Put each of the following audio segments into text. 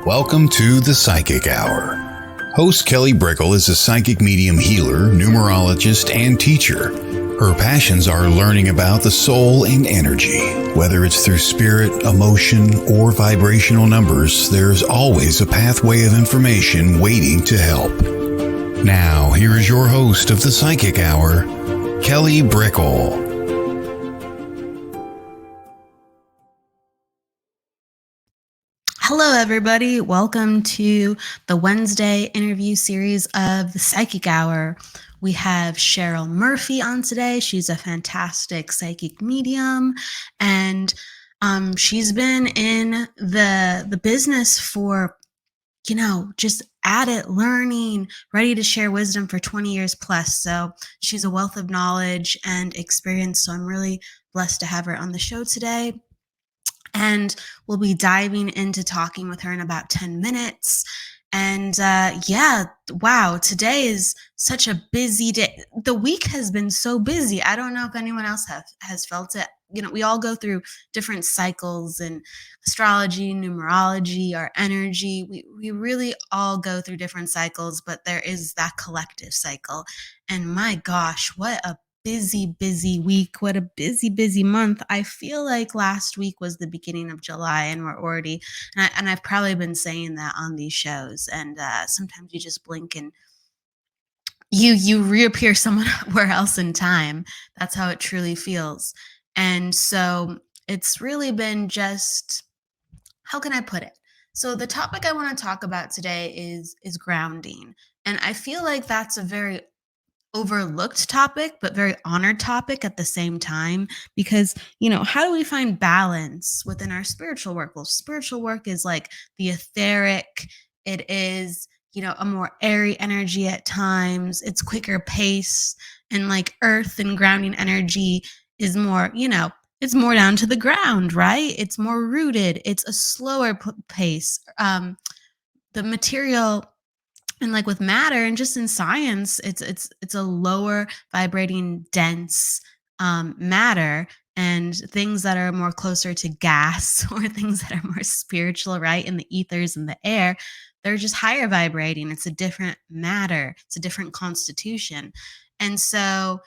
Welcome to the Psychic Hour. Host Kelly Brickle is a psychic medium healer, numerologist, and teacher. Her passions are learning about the soul and energy. Whether it's through spirit, emotion, or vibrational numbers, there's always a pathway of information waiting to help. Now, here is your host of the Psychic Hour, Kelly Brickle. Hello, everybody. Welcome to the Wednesday interview series of the Psychic Hour. We have Cheryl Murphy on today. She's a fantastic psychic medium, and she's been in the business for, just at it, learning, ready to share wisdom for 20 years plus. So she's a wealth of knowledge and experience. So I'm really blessed to have her on the show today. And we'll be diving into talking with her in about 10 minutes. And wow, today is such a busy day. The week has been so busy. I don't know if anyone else has felt it. We all go through different cycles in astrology, numerology, our energy. We really all go through different cycles, but there is that collective cycle. And my gosh, what a busy week. What a busy month. I feel like last week was the beginning of July and we're already, and I've probably been saying that on these shows. And sometimes you just blink and you reappear somewhere else in time. That's how it truly feels. And so it's really been just, how can I put it? So the topic I want to talk about today is grounding. And I feel like that's a very overlooked topic, but very honored topic at the same time, because, how do we find balance within our spiritual work? Well, spiritual work is like the etheric. It is, a more airy energy at times. It's quicker pace, and like earth and grounding energy is more, it's more down to the ground, right? It's more rooted. It's a slower pace. The material, and like with matter and just in science, it's a lower vibrating dense matter, and things that are more closer to gas or things that are more spiritual, right, in the ethers and the air, they're just higher vibrating. It's a different matter. It's a different constitution. And so,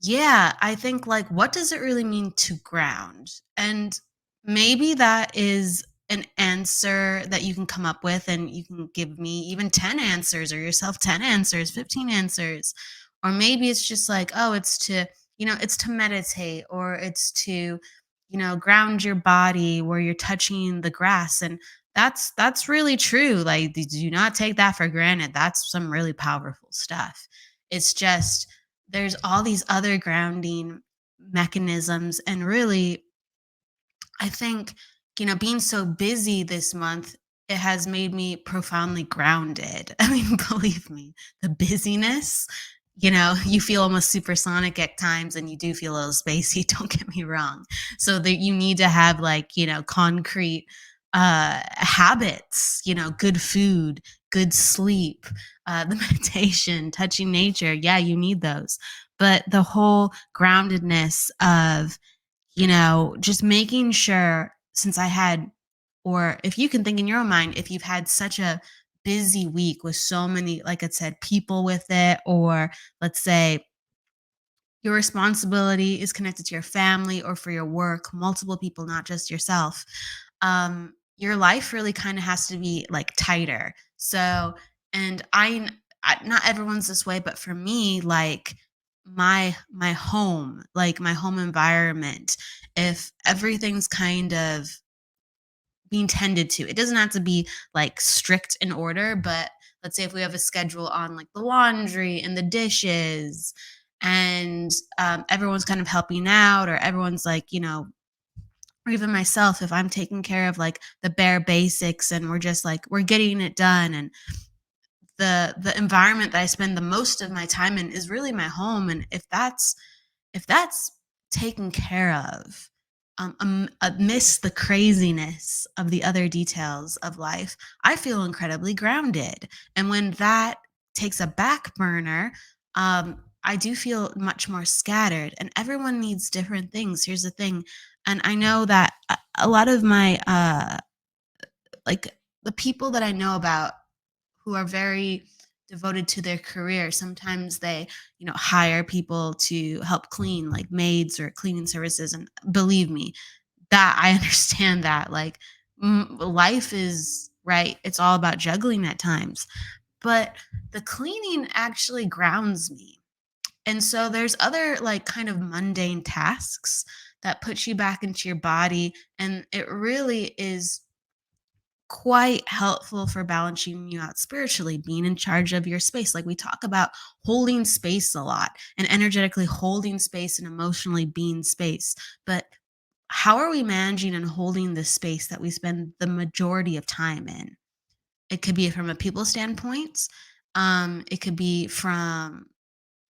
yeah, I think, like, what does it really mean to ground? And maybe that is an answer that you can come up with, and you can give me even 10 answers, or yourself 10 answers, 15 answers. Or maybe it's just like, oh, it's to meditate, or it's to, ground your body where you're touching the grass. And that's really true. Like, do not take that for granted. That's some really powerful stuff. It's just, there's all these other grounding mechanisms. And really, I think, being so busy this month, it has made me profoundly grounded. I mean, believe me, the busyness, you feel almost supersonic at times, and you do feel a little spacey, don't get me wrong. So that you need to have, like, concrete habits, good food, good sleep, the meditation, touching nature. Yeah, you need those. But the whole groundedness of, just making sure, since I had, or if you can think in your own mind, if you've had such a busy week with so many, like I said, people with it, or let's say your responsibility is connected to your family or for your work, multiple people, not just yourself, your life really kind of has to be like tighter. So, and I not everyone's this way, but for me, like, my home, like my home environment, if everything's kind of being tended to, it doesn't have to be like strict in order, but let's say if we have a schedule on, like, the laundry and the dishes, and everyone's kind of helping out, or everyone's like, or even myself, if I'm taking care of like the bare basics, and we're just like, we're getting it done, and the environment that I spend the most of my time in is really my home. And if that's taken care of, amidst the craziness of the other details of life, I feel incredibly grounded. And when that takes a back burner, I do feel much more scattered. And everyone needs different things. Here's the thing. And I know that a lot of my like the people that I know about who are very devoted to their career, sometimes they, hire people to help clean, like maids or cleaning services. And believe me, that I understand that. Like, life is right. It's all about juggling at times. But the cleaning actually grounds me. And so there's other like kind of mundane tasks that put you back into your body. And it really is quite helpful for balancing you out spiritually, being in charge of your space. Like we talk about holding space a lot and energetically holding space and emotionally being space. But how are we managing and holding this space that we spend the majority of time in? It could be from a people standpoint. It could be from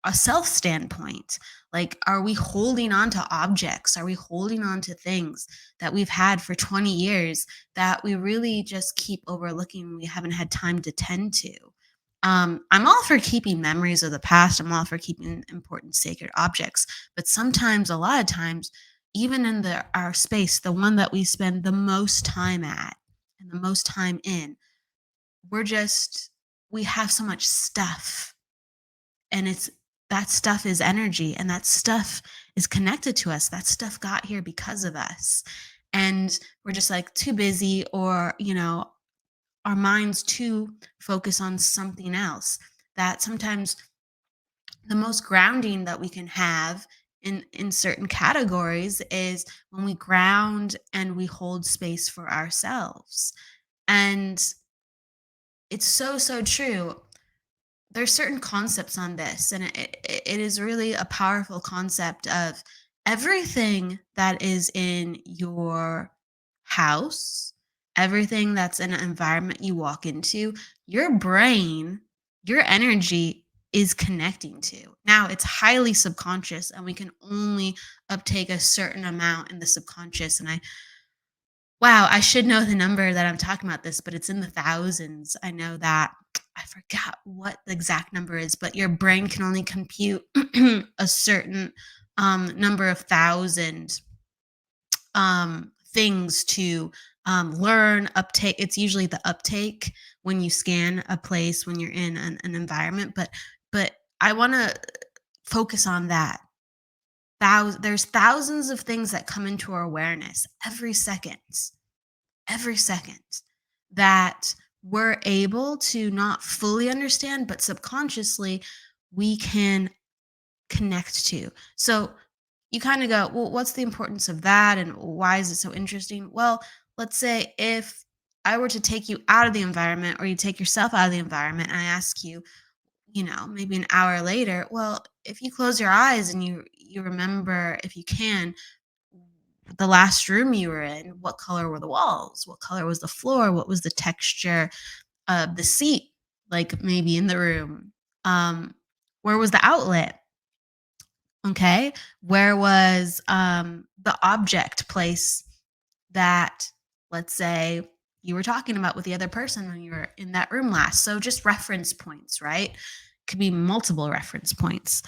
a self standpoint. Like, are we holding on to objects? Are we holding on to things that we've had for 20 years that we really just keep overlooking? We haven't had time to tend to. I'm all for keeping memories of the past. I'm all for keeping important sacred objects. But sometimes, a lot of times, even in our space, the one that we spend the most time at and the most time in, we're just, we have so much stuff, and it's that stuff is energy, and that stuff is connected to us. That stuff got here because of us. And we're just like too busy, or our minds too focus on something else, that sometimes the most grounding that we can have in certain categories is when we ground and we hold space for ourselves. And it's so so true. There's certain concepts on this, and it is really a powerful concept of everything that is in your house, everything that's in an environment you walk into, your brain, your energy is connecting to. Now it's highly subconscious, and we can only uptake a certain amount in the subconscious. And wow, I should know the number that I'm talking about this, but it's in the thousands. I know that. I forgot what the exact number is, but your brain can only compute a certain number of thousand things to learn, uptake. It's usually the uptake when you scan a place, when you're in an environment. But I want to focus on that. There's thousands of things that come into our awareness every second, that we're able to not fully understand, but subconsciously we can connect to. So you kind of go, well, what's the importance of that? And why is it so interesting? Well, let's say if I were to take you out of the environment, or you take yourself out of the environment, and I ask you, maybe an hour later, well, if you close your eyes and you remember, if you can, the last room you were in, what color were the walls? What color was the floor? What was the texture of the seat? Like maybe in the room. Where was the outlet? Okay. Where was the object place that, let's say, you were talking about with the other person when you were in that room last? So just reference points, right? Could be multiple reference points.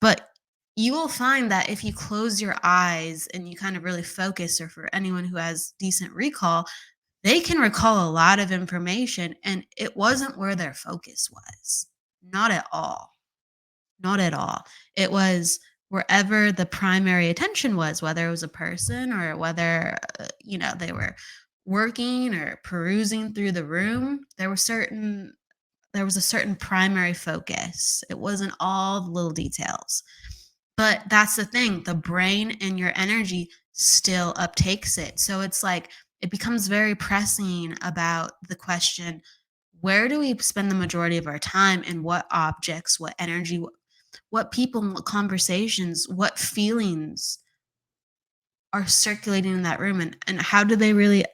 But you will find that if you close your eyes and you kind of really focus, or for anyone who has decent recall, they can recall a lot of information, and it wasn't where their focus was. Not at all. Not at all. It was wherever the primary attention was, whether it was a person, or whether, they were working or perusing through the room. There was a certain primary focus. It wasn't all the little details. But that's the thing, the brain and your energy still uptakes it. So it's like it becomes very pressing about the question, where do we spend the majority of our time, and what objects, what energy, what people, what conversations, what feelings are circulating in that room, and how do they really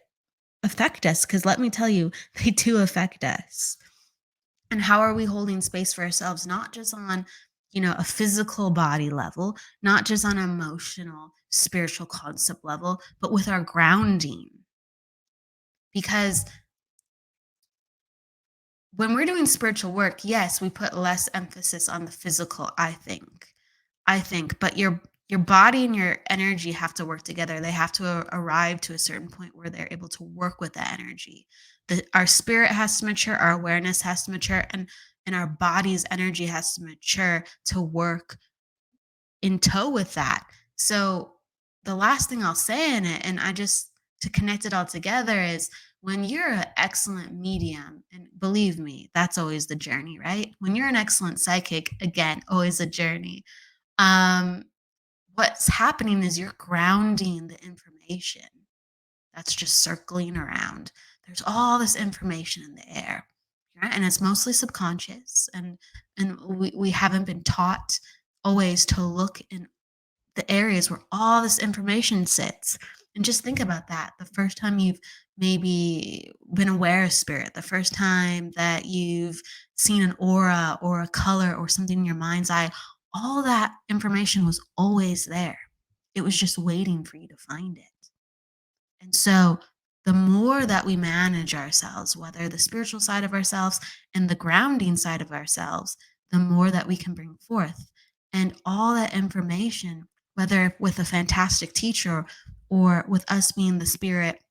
affect us? Because let me tell you, they do affect us. And how are we holding space for ourselves, not just on, a physical body level, not just on an emotional, spiritual concept level, but with our grounding? Because when we're doing spiritual work, yes, we put less emphasis on the physical, I think, but your body and your energy have to work together. They have to arrive to a certain point where they're able to work with that energy. Our spirit has to mature, our awareness has to mature, and our body's energy has to mature to work in tow with that. So the last thing I'll say in it, and I just to connect it all together, is when you're an excellent medium, and believe me, that's always the journey, right? When you're an excellent psychic, again, always a journey. Um, what's happening is you're grounding the information that's just circling around. There's all this information in the air, right? And it's mostly subconscious, and we haven't been taught always to look in the areas where all this information sits. And just think about that. The first time you've maybe been aware of spirit, the first time that you've seen an aura or a color or something in your mind's eye, all that information was always there. It was just waiting for you to find it. And so the more that we manage ourselves, whether the spiritual side of ourselves and the grounding side of ourselves, the more that we can bring forth. And all that information, whether with a fantastic teacher or with us being the spirit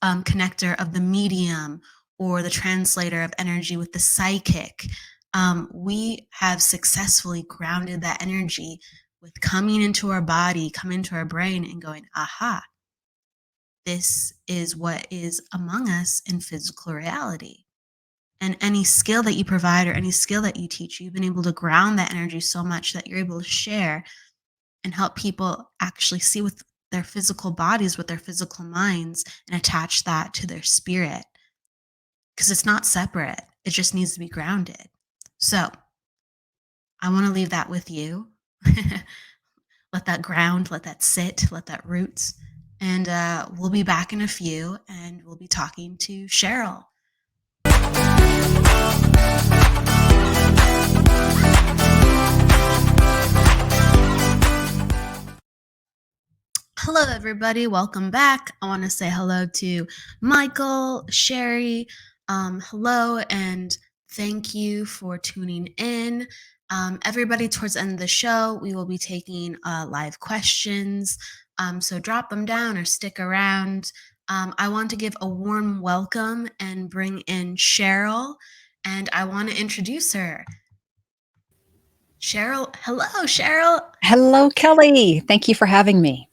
connector of the medium or the translator of energy with the psychic, we have successfully grounded that energy with coming into our body, coming into our brain, and going, aha, this is what is among us in physical reality. And any skill that you provide or any skill that you teach, you've been able to ground that energy so much that you're able to share and help people actually see with their physical bodies, with their physical minds, and attach that to their spirit. Because it's not separate, it just needs to be grounded. So I want to leave that with you. Let that ground, let that sit, let that root. And we'll be back in a few and we'll be talking to Cheryl. Hello, everybody. Welcome back. I want to say hello to Michael, Sherry. Hello, and thank you for tuning in. Everybody, towards the end of the show, we will be taking live questions. So drop them down or stick around. I want to give a warm welcome and bring in Cheryl, and I want to introduce her. Cheryl, hello, Cheryl. Hello, Kelly. Thank you for having me.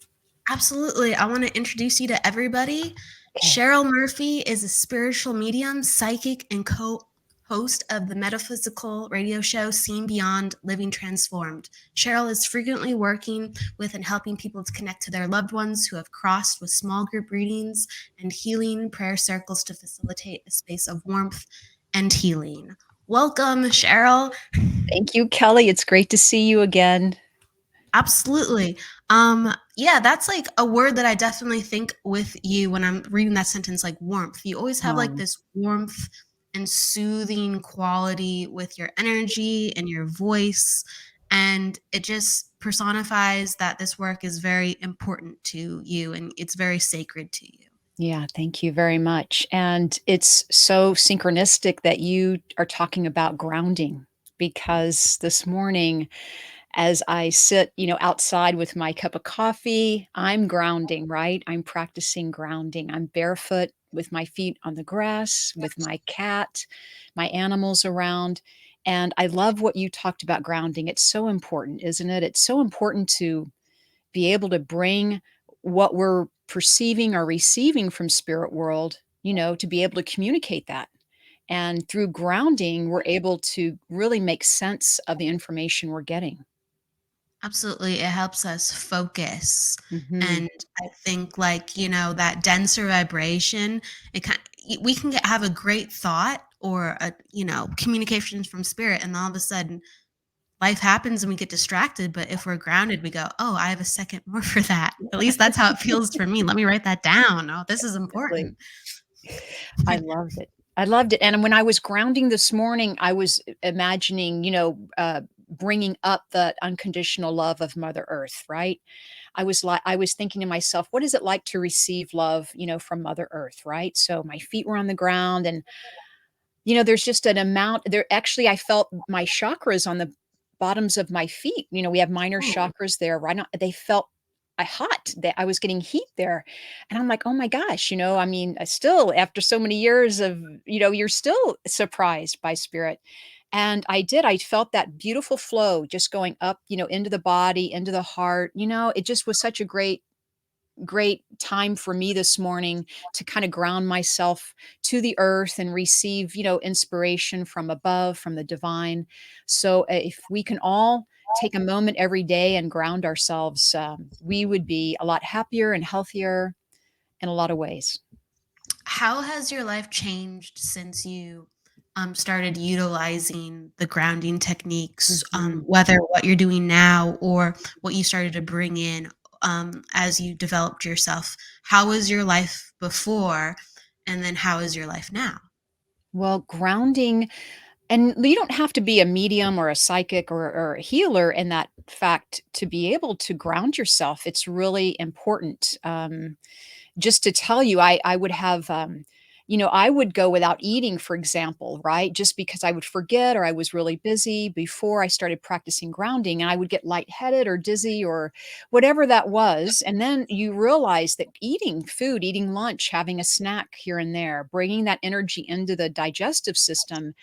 Absolutely. I want to introduce you to everybody. Okay. Cheryl Murphy is a spiritual medium, psychic, and co-host of the Metaphysical radio show Seen Beyond Living Transformed. Cheryl is frequently working with and helping people to connect to their loved ones who have crossed with small group readings and healing prayer circles to facilitate a space of warmth and healing. Welcome, Cheryl. Thank you, Kelly. It's great to see you again. Absolutely. Yeah, that's like a word that I definitely think with you when I'm reading that sentence, like warmth. You always have like this warmth and soothing quality with your energy and your voice. And it just personifies that this work is very important to you and it's very sacred to you. Yeah, thank you very much. And it's so synchronistic that you are talking about grounding because this morning, as I sit, outside with my cup of coffee, I'm grounding, right? I'm practicing grounding. I'm barefoot with my feet on the grass, with my cat, my animals around. And I love what you talked about grounding. It's so important, isn't it? It's so important to be able to bring what we're perceiving or receiving from spirit world, to be able to communicate that. And through grounding, we're able to really make sense of the information we're getting. Absolutely. It helps us focus. Mhm. And I think like, that denser vibration, we can have a great thought or communications from spirit and all of a sudden life happens and we get distracted, but if we're grounded, we go, "Oh, I have a second more for that." At least that's how it feels for me. Let me write that down. Oh, this is Definitely. important. I loved it. I loved it, and when I was grounding this morning, I was imagining, bringing up the unconditional love of Mother Earth, right? I was thinking to myself, "What is it like to receive love, from Mother Earth?" Right? So my feet were on the ground and, there's just an amount there actually, I felt my chakras on the bottoms of my feet. We have minor Oh, chakras there, right? They felt hot, that I was getting heat there. And I'm like, "Oh my gosh," I mean, I still after so many years of, you're still surprised by spirit. And I felt that beautiful flow just going up, into the body, into the heart. It just was such a great time for me this morning to kind of ground myself to the earth and receive, inspiration from above, from the divine. So if we can all take a moment every day and ground ourselves, we would be a lot happier and healthier in a lot of ways. How has your life changed since you started utilizing the grounding techniques, Mhm. whether what you're doing now or what you started to bring in as you developed yourself? How was your life before, and then how is your life now? Well, grounding, and you don't have to be a medium or a psychic or a healer in that fact to be able to ground yourself. It's really important. Just to tell you, I would have, I would go without eating, for example, right? Just because I would forget or I was really busy before I started practicing grounding, and I would get lightheaded or dizzy or whatever that was. And then you realize that eating food, eating lunch, having a snack here and there, bringing that energy into the digestive system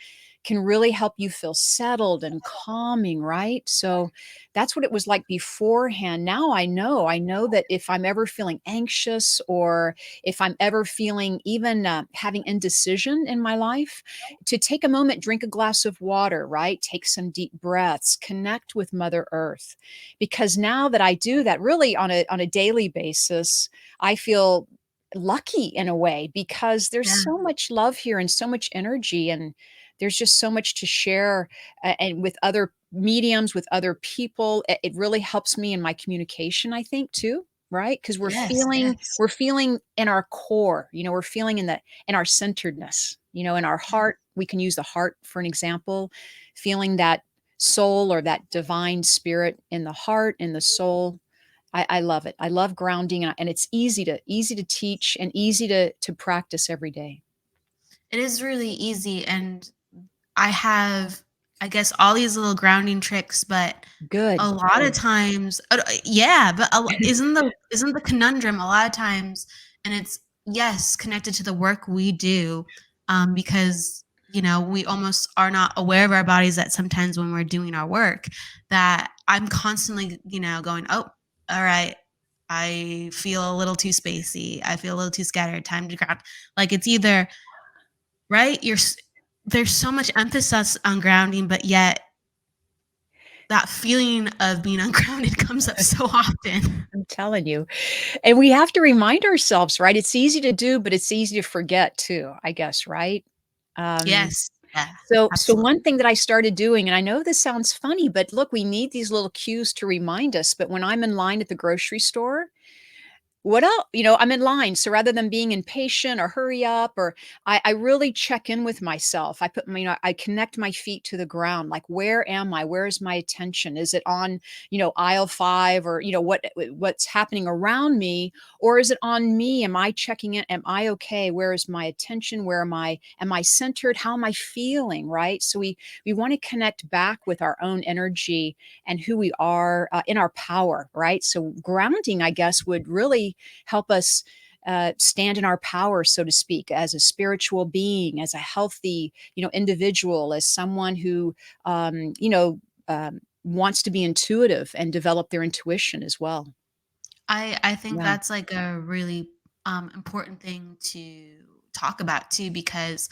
can really help you feel settled and calming, right? So that's what it was like beforehand. Now I know that if I'm ever feeling anxious or if I'm ever feeling even having indecision in my life, to take a moment, drink a glass of water, right? Take some deep breaths, connect with Mother Earth. Because now that I do that really on a daily basis, I feel lucky in a way because there's Yeah. so much love here and so much energy, and there's just so much to share, and with other mediums, with other people. It really helps me in my communication, I think, too, right? Because we're Yes. feeling Yes. we're feeling in our core, we're feeling in our centeredness, in our heart. We can use the heart for an example, feeling that soul or that divine spirit in the heart, in the soul. I love it. I love grounding, and it's easy to teach and easy to practice every day. It is really easy, and I have, I guess, all these little grounding tricks, but Good, a lot of times, yeah, but isn't the conundrum a lot of times, and it's, yes, connected to the work we do, because we almost are not aware of our bodies, that sometimes when we're doing our work, that I'm constantly going, oh, all right, I feel a little too spacey, I feel a little too scattered, time to ground. Like, it's either, right, there's so much emphasis on grounding, but yet that feeling of being ungrounded comes up so often. I'm telling you. And we have to remind ourselves, right? It's easy to do, but it's easy to forget too, I guess, right? Um, Yes. Yeah, so absolutely. one thing that I started doing, and I know this sounds funny, but look, we need these little cues to remind us. But when I'm in line at the grocery store, what else? I'm in line, so rather than being impatient or hurry up, or I really check in with myself. I put my, I connect my feet to the ground. Like, where am I? Where is my attention? Is it on, aisle 5, or, what's happening around me, or is it on me? Am I checking in? Am I okay? Where is my attention? Where am I? Am I centered? How am I feeling? Right? So we want to connect back with our own energy and who we are, in our power, right? So grounding, I guess, would really help us stand in our power, so to speak, as a spiritual being, as a healthy, individual, as someone who, wants to be intuitive and develop their intuition as well. I think Yeah, that's like a really important thing to talk about too, because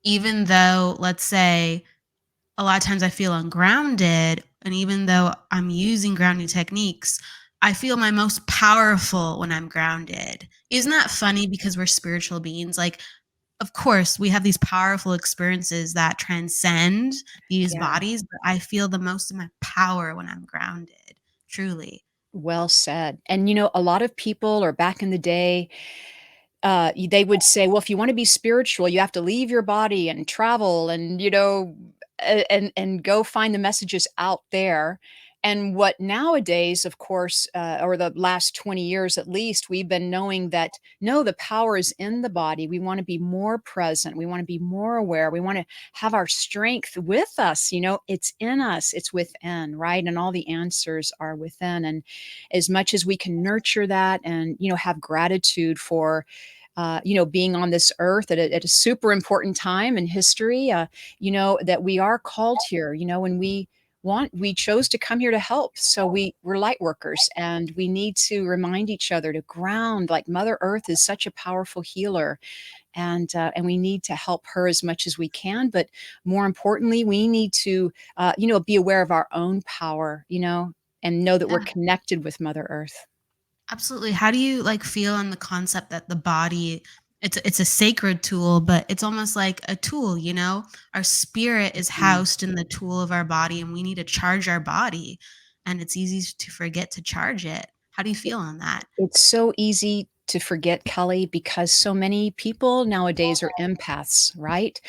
even though, let's say, a lot of times I feel ungrounded, and even though I'm using grounding techniques, I feel my most powerful when I'm grounded. Isn't that funny? Because we're spiritual beings. Like, of course, we have these powerful experiences that transcend these yeah. bodies, but I feel the most of my power when I'm grounded, truly. Well said. And a lot of people, or back in the day, they would say, well, if you want to be spiritual, you have to leave your body and travel and, and go find the messages out there. And what nowadays, of course, or the last 20 years at least, we've been knowing that no, the power is in the body. We want to be more present. We want to be more aware. We want to have our strength with us. It's in us, it's within, right? And all the answers are within. And as much as we can nurture that and, have gratitude for, being on this earth at a super important time in history, that we are called here, when we chose to come here to help. So we're light workers, and we need to remind each other to ground. Like Mother Earth is such a powerful healer, and we need to help her as much as we can. But more importantly, we need to, be aware of our own power, and know that we're connected with Mother Earth. Absolutely. How do you like feel on the concept that the body, it's a sacred tool, but it's almost like a tool, you know? Our spirit is Mhm. housed in the tool of our body and we need to charge our body, and it's easy to forget to charge it. How do you feel on that? It's so easy to forget, Kelly, because so many people nowadays are empaths, right?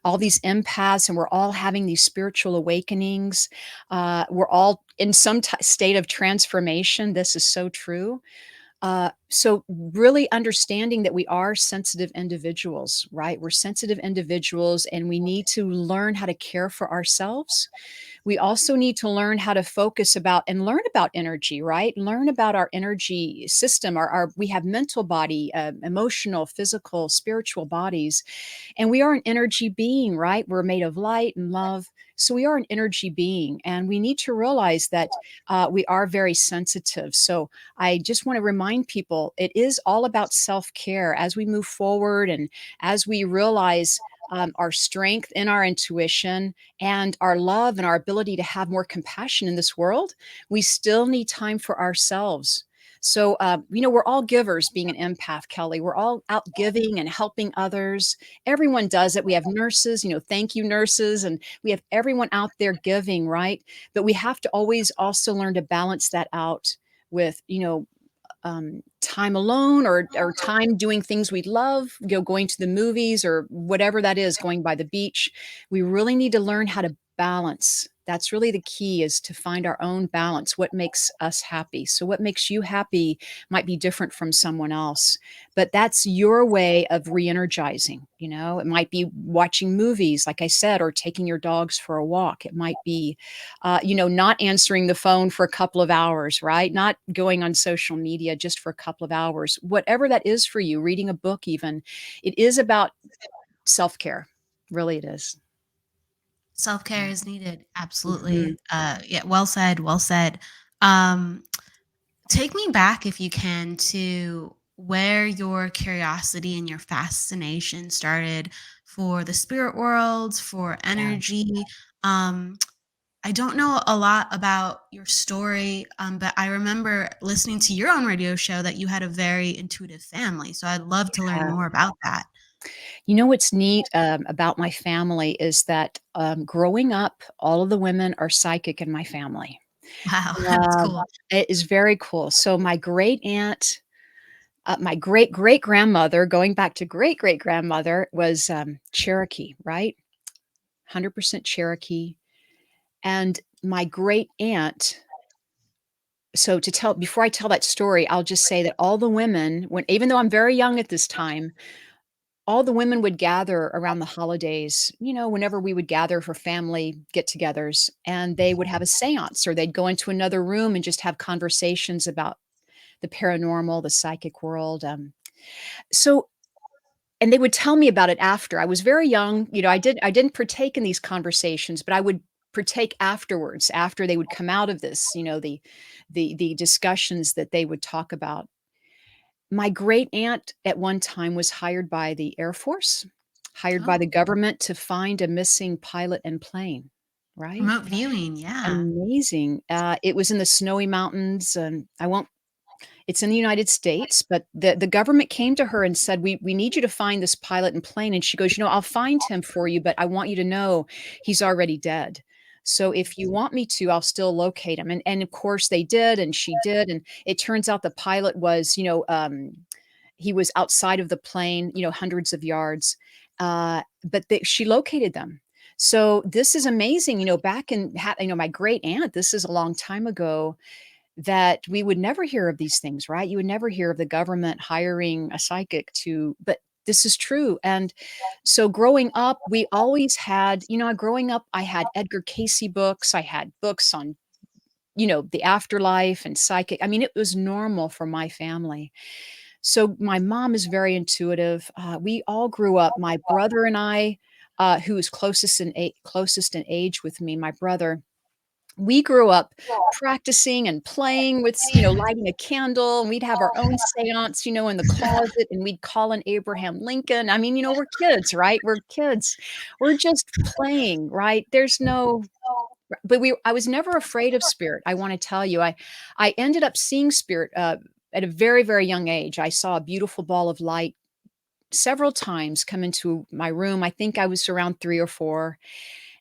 All these empaths, and we're all having these spiritual awakenings. We're all in some state of transformation. This is so true. So really understanding that we are sensitive individuals, right? We're sensitive individuals, and we need to learn how to care for ourselves. We also need to learn how to focus about and learn about energy, right? Learn about our energy system. We have mental body, emotional, physical, spiritual bodies, and we are an energy being, right? We're made of light and love. So we are an energy being, and we need to realize that we are very sensitive. So I just want to remind people it is all about self care as we move forward, and as we realize our strength in our intuition and our love and our ability to have more compassion in this world. We still need time for ourselves. So, we're all givers being an empath, Kelly. We're all out giving and helping others. Everyone does it. We have nurses, thank you, nurses, and we have everyone out there giving, right? But we have to always also learn to balance that out with, time alone, or time doing things we love, going to the movies or whatever that is, going by the beach. We really need to learn how to balance. That's really the key, is to find our own balance. What makes us happy? So what makes you happy might be different from someone else, but that's your way of re-energizing. It might be watching movies, like I said, or taking your dogs for a walk. It might be not answering the phone for a couple of hours, right? Not going on social media just for a couple of hours. Whatever that is for you, reading a book even. It is about self-care. Really it is. Self-care is needed. Mhm. Absolutely. Yeah, well said, well said. Um, Take me back, if you can, to where your curiosity and your fascination started for the spirit world, for Yeah. energy. Um, I don't know a lot about your story, but I remember listening to your own radio show that you had a very intuitive family. So I'd love to learn Yeah. more about that. What's neat, about my family is that, growing up, all of the women are psychic in my family. Wow, that's Um, cool. it is very cool. So my great aunt, my great great grandmother, going back to great great grandmother, was, Cherokee, right? 100% Cherokee. And my great aunt, so to tell before I tell that story, I'll just say that all the women, when even though I'm very young at this time, all the women would gather around the holidays, whenever we would gather for family get-togethers, and they would have a séance, or they'd go into another room and just have conversations about the paranormal, the psychic world. So and they would tell me about it after. I was very young, I didn't partake in these conversations, but I would partake afterwards, after they would come out of this, the discussions that they would talk about. My great aunt at one time was hired by the Air Force, hired by the Oh, government to find a missing pilot and plane, right? remote viewing. Yeah. Amazing. It was in the snowy mountains, and I won't it's in the United States, but the government came to her and said, "We need you to find this pilot and plane," and she goes, I'll find him for you, but I want you to know he's already dead. So if you want me to, I'll still locate him." And of course they did, and she did, and it turns out the pilot was, he was outside of the plane, hundreds of yards, but she located them. So this is amazing, back in my great aunt, this is a long time ago, that we would never hear of these things, right? You would never hear of the government hiring a psychic but this is true. And so growing up, we always had, growing up, I had Edgar Casey books. I had books on, the afterlife and psychic. I mean, it was normal for my family. So my mom is very intuitive. We all grew up, my brother and I, who is closest in age with me, my brother, we grew up practicing and playing with, lighting a candle, and we'd have our own seance, in the closet, and we'd call in Abraham Lincoln. I mean, we're kids, right? We're kids. We're just playing, right? There's no but I was never afraid of spirit. I want to tell you, I ended up seeing spirit at a very, very young age. I saw a beautiful ball of light several times come into my room. I think I was around 3 or 4,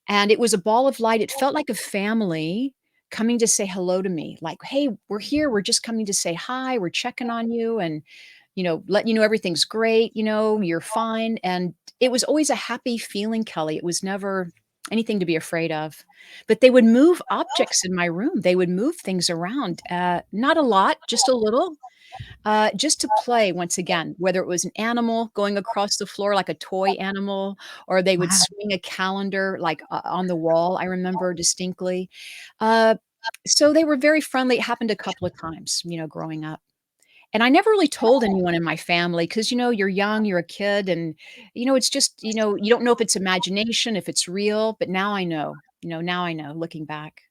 and it was a ball of light. It felt like a family coming to say hello to me, like, "Hey, we're here. We're just coming to say hi. We're checking on you and, letting you know everything's great, you're fine." And it was always a happy feeling, Kelly. It was never anything to be afraid of. But they would move objects in my room. They would move things around. Not a lot, just a little, just to play once again, whether it was an animal going across the floor like a toy animal, or they would Wow. swing a calendar, like, on the wall, I remember distinctly. Uh, so they were very friendly. It happened a couple of times, growing up. And I never really told anyone in my family because, you're young, you're a kid, and, it's just, you don't know if it's imagination, if it's real, but now I know looking back.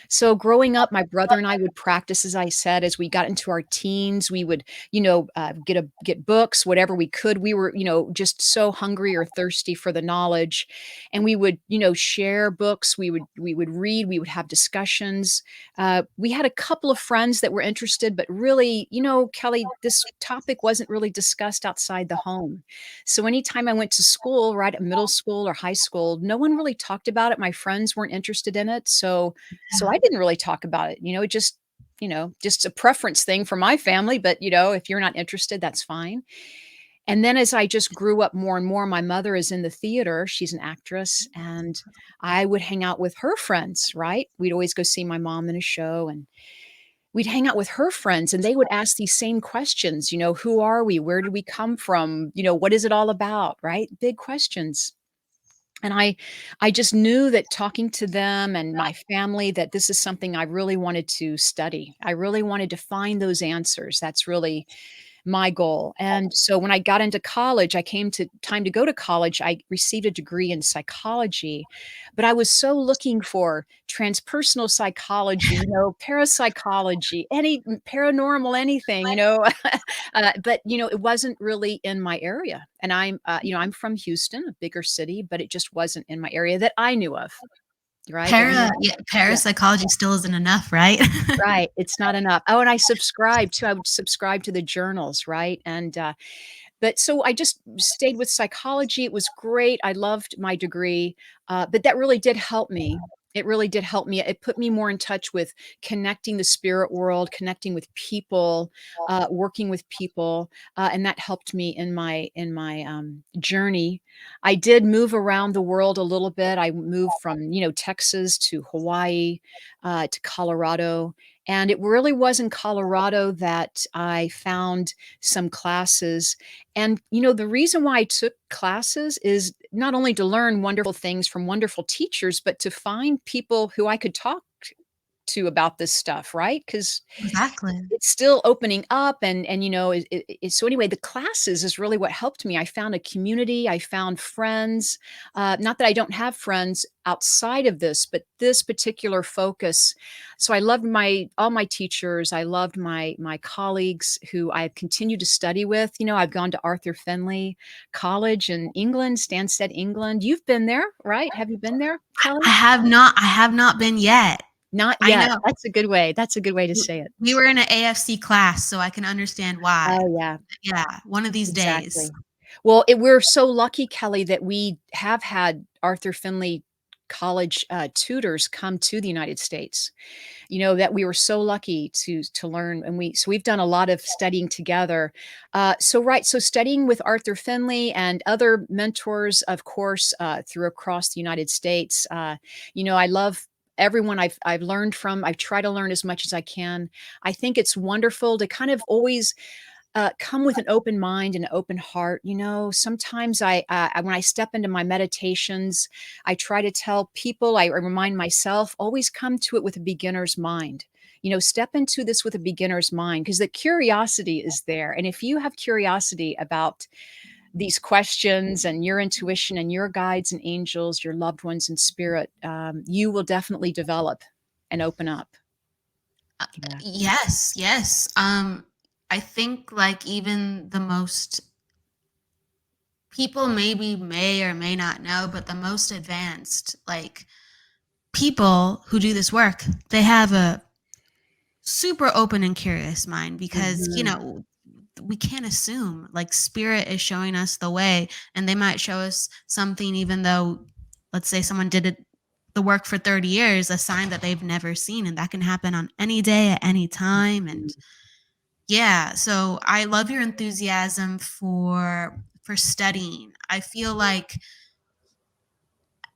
So growing up, my brother and I would practice, as I said, as we got into our teens, we would, get books, whatever we could. We were, just so hungry or thirsty for the knowledge, and we would, share books. We would read. We would have discussions. We had a couple of friends that were interested, but really, Kelly, this topic wasn't really discussed outside the home. So anytime I went to school, right at middle school or high school, no one really talked about it. My friends weren't interested in it, so I didn't really talk about it, it just a preference thing for my family, but, if you're not interested, that's fine. And then as I just grew up more and more, my mother is in the theater, she's an actress, and I would hang out with her friends, right? We'd always go see my mom in a show, and we'd hang out with her friends, and they would ask these same questions, "Who are we? Where did we come from? What is it all about?" Right? Big questions. And I just knew that talking to them and my family, that this is something I really wanted to study. I really wanted to find those answers. That's really my goal. And so when I got into college, I came to time to go to college. I received a degree in psychology, but I was so looking for transpersonal psychology, parapsychology, any paranormal, anything, but it wasn't really in my area. And I'm from Houston, a bigger city, but it just wasn't in my area that I knew of, right? That I knew of. Yeah, Yeah. parapsychology still isn't enough, right? Right, it's not enough. Oh, and I would subscribe to the journals, right? But so I just stayed with psychology. It was great. I loved my degree, but that really did help me. It really did help me. It put me more in touch with connecting the spirit world, connecting with people, working with people, and that helped me in my journey. I did move around the world a little bit. I moved from Texas to Hawaii, to Colorado, and it really was in Colorado that I found some classes. And, the reason why I took classes is not only to learn wonderful things from wonderful teachers, but to find people who I could talk to about this stuff, right? Because Exactly. it's still opening up and so anyway, the classes is really what helped me. I found a community, I found friends, not that I don't have friends outside of this, but this particular focus. So I loved my all my teachers, I loved my colleagues who I have continued to study with. I've gone to Arthur Findlay College in England, Stansted, England. You've been there, right? Have you been there, Kelly? I have not been yet. Not I yet. know. That's a good way to W say it. we were in an AFC class, so I can understand why. Oh, yeah. Yeah, one of these days. Exactly. Well, we're so lucky, Kelly, that we have had Arthur Findlay college tutors come to the United States. That we were so lucky to learn, and we've done a lot of studying together. So studying with Arthur Finley and other mentors, of course, through across the United States. I love everyone I've learned from. I try to learn as much as I can. I think it's wonderful to kind of always come with an open mind and an open heart. Sometimes when I step into my meditations, I try to tell people, I remind myself, always come to it with a beginner's mind. Step into this with a beginner's mind, because the curiosity is there. And if you have curiosity about these questions and your intuition and your guides and angels, your loved ones in spirit, you will definitely develop and open up. Uh, Yeah. yes, yes. I think like even the most people maybe may or may not know, but the most advanced like people who do this work, they have a super open and curious mind because, Mhm. we can't assume like spirit is showing us the way, and they might show us something even though, let's say someone did the work for 30 years, a sign that they've never seen, and that can happen on any day at any time. And yeah, so I love your enthusiasm for studying. I feel like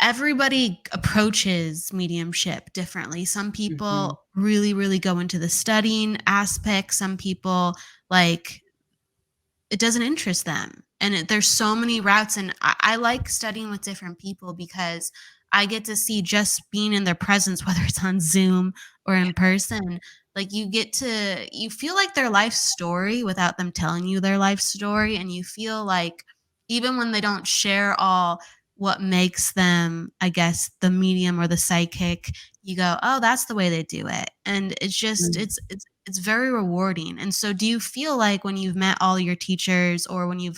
everybody approaches mediumship differently. Some Mhm. people really, really go into the studying aspect. Some people like it doesn't interest them. And there's so many routes. And I like studying with different people because I get to see just being in their presence, whether it's on Zoom or in person. Like you feel like their life story without them telling you their life story. And you feel like even when they don't share all what makes them, I guess, the medium or the psychic, you go, oh, that's the way they do it. And it's just, Mm. it's very rewarding. And so do you feel like when you've met all your teachers or when you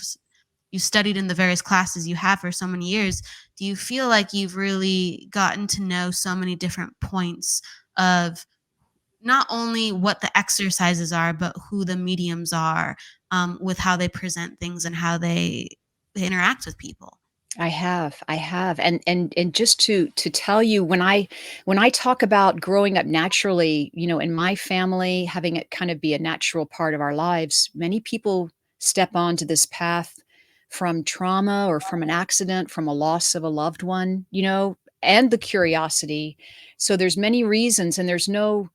studied in the various classes you have for so many years, do you feel like you've really gotten to know so many different points of not only what the exercises are, but who the mediums are, with how they present things and how they interact with people? I have, and just to tell you, when I talk about growing up naturally, in my family, having it kind of be a natural part of our lives, many people step onto this path from trauma or from an accident, from a loss of a loved one, and the curiosity. So there's many reasons, and there's no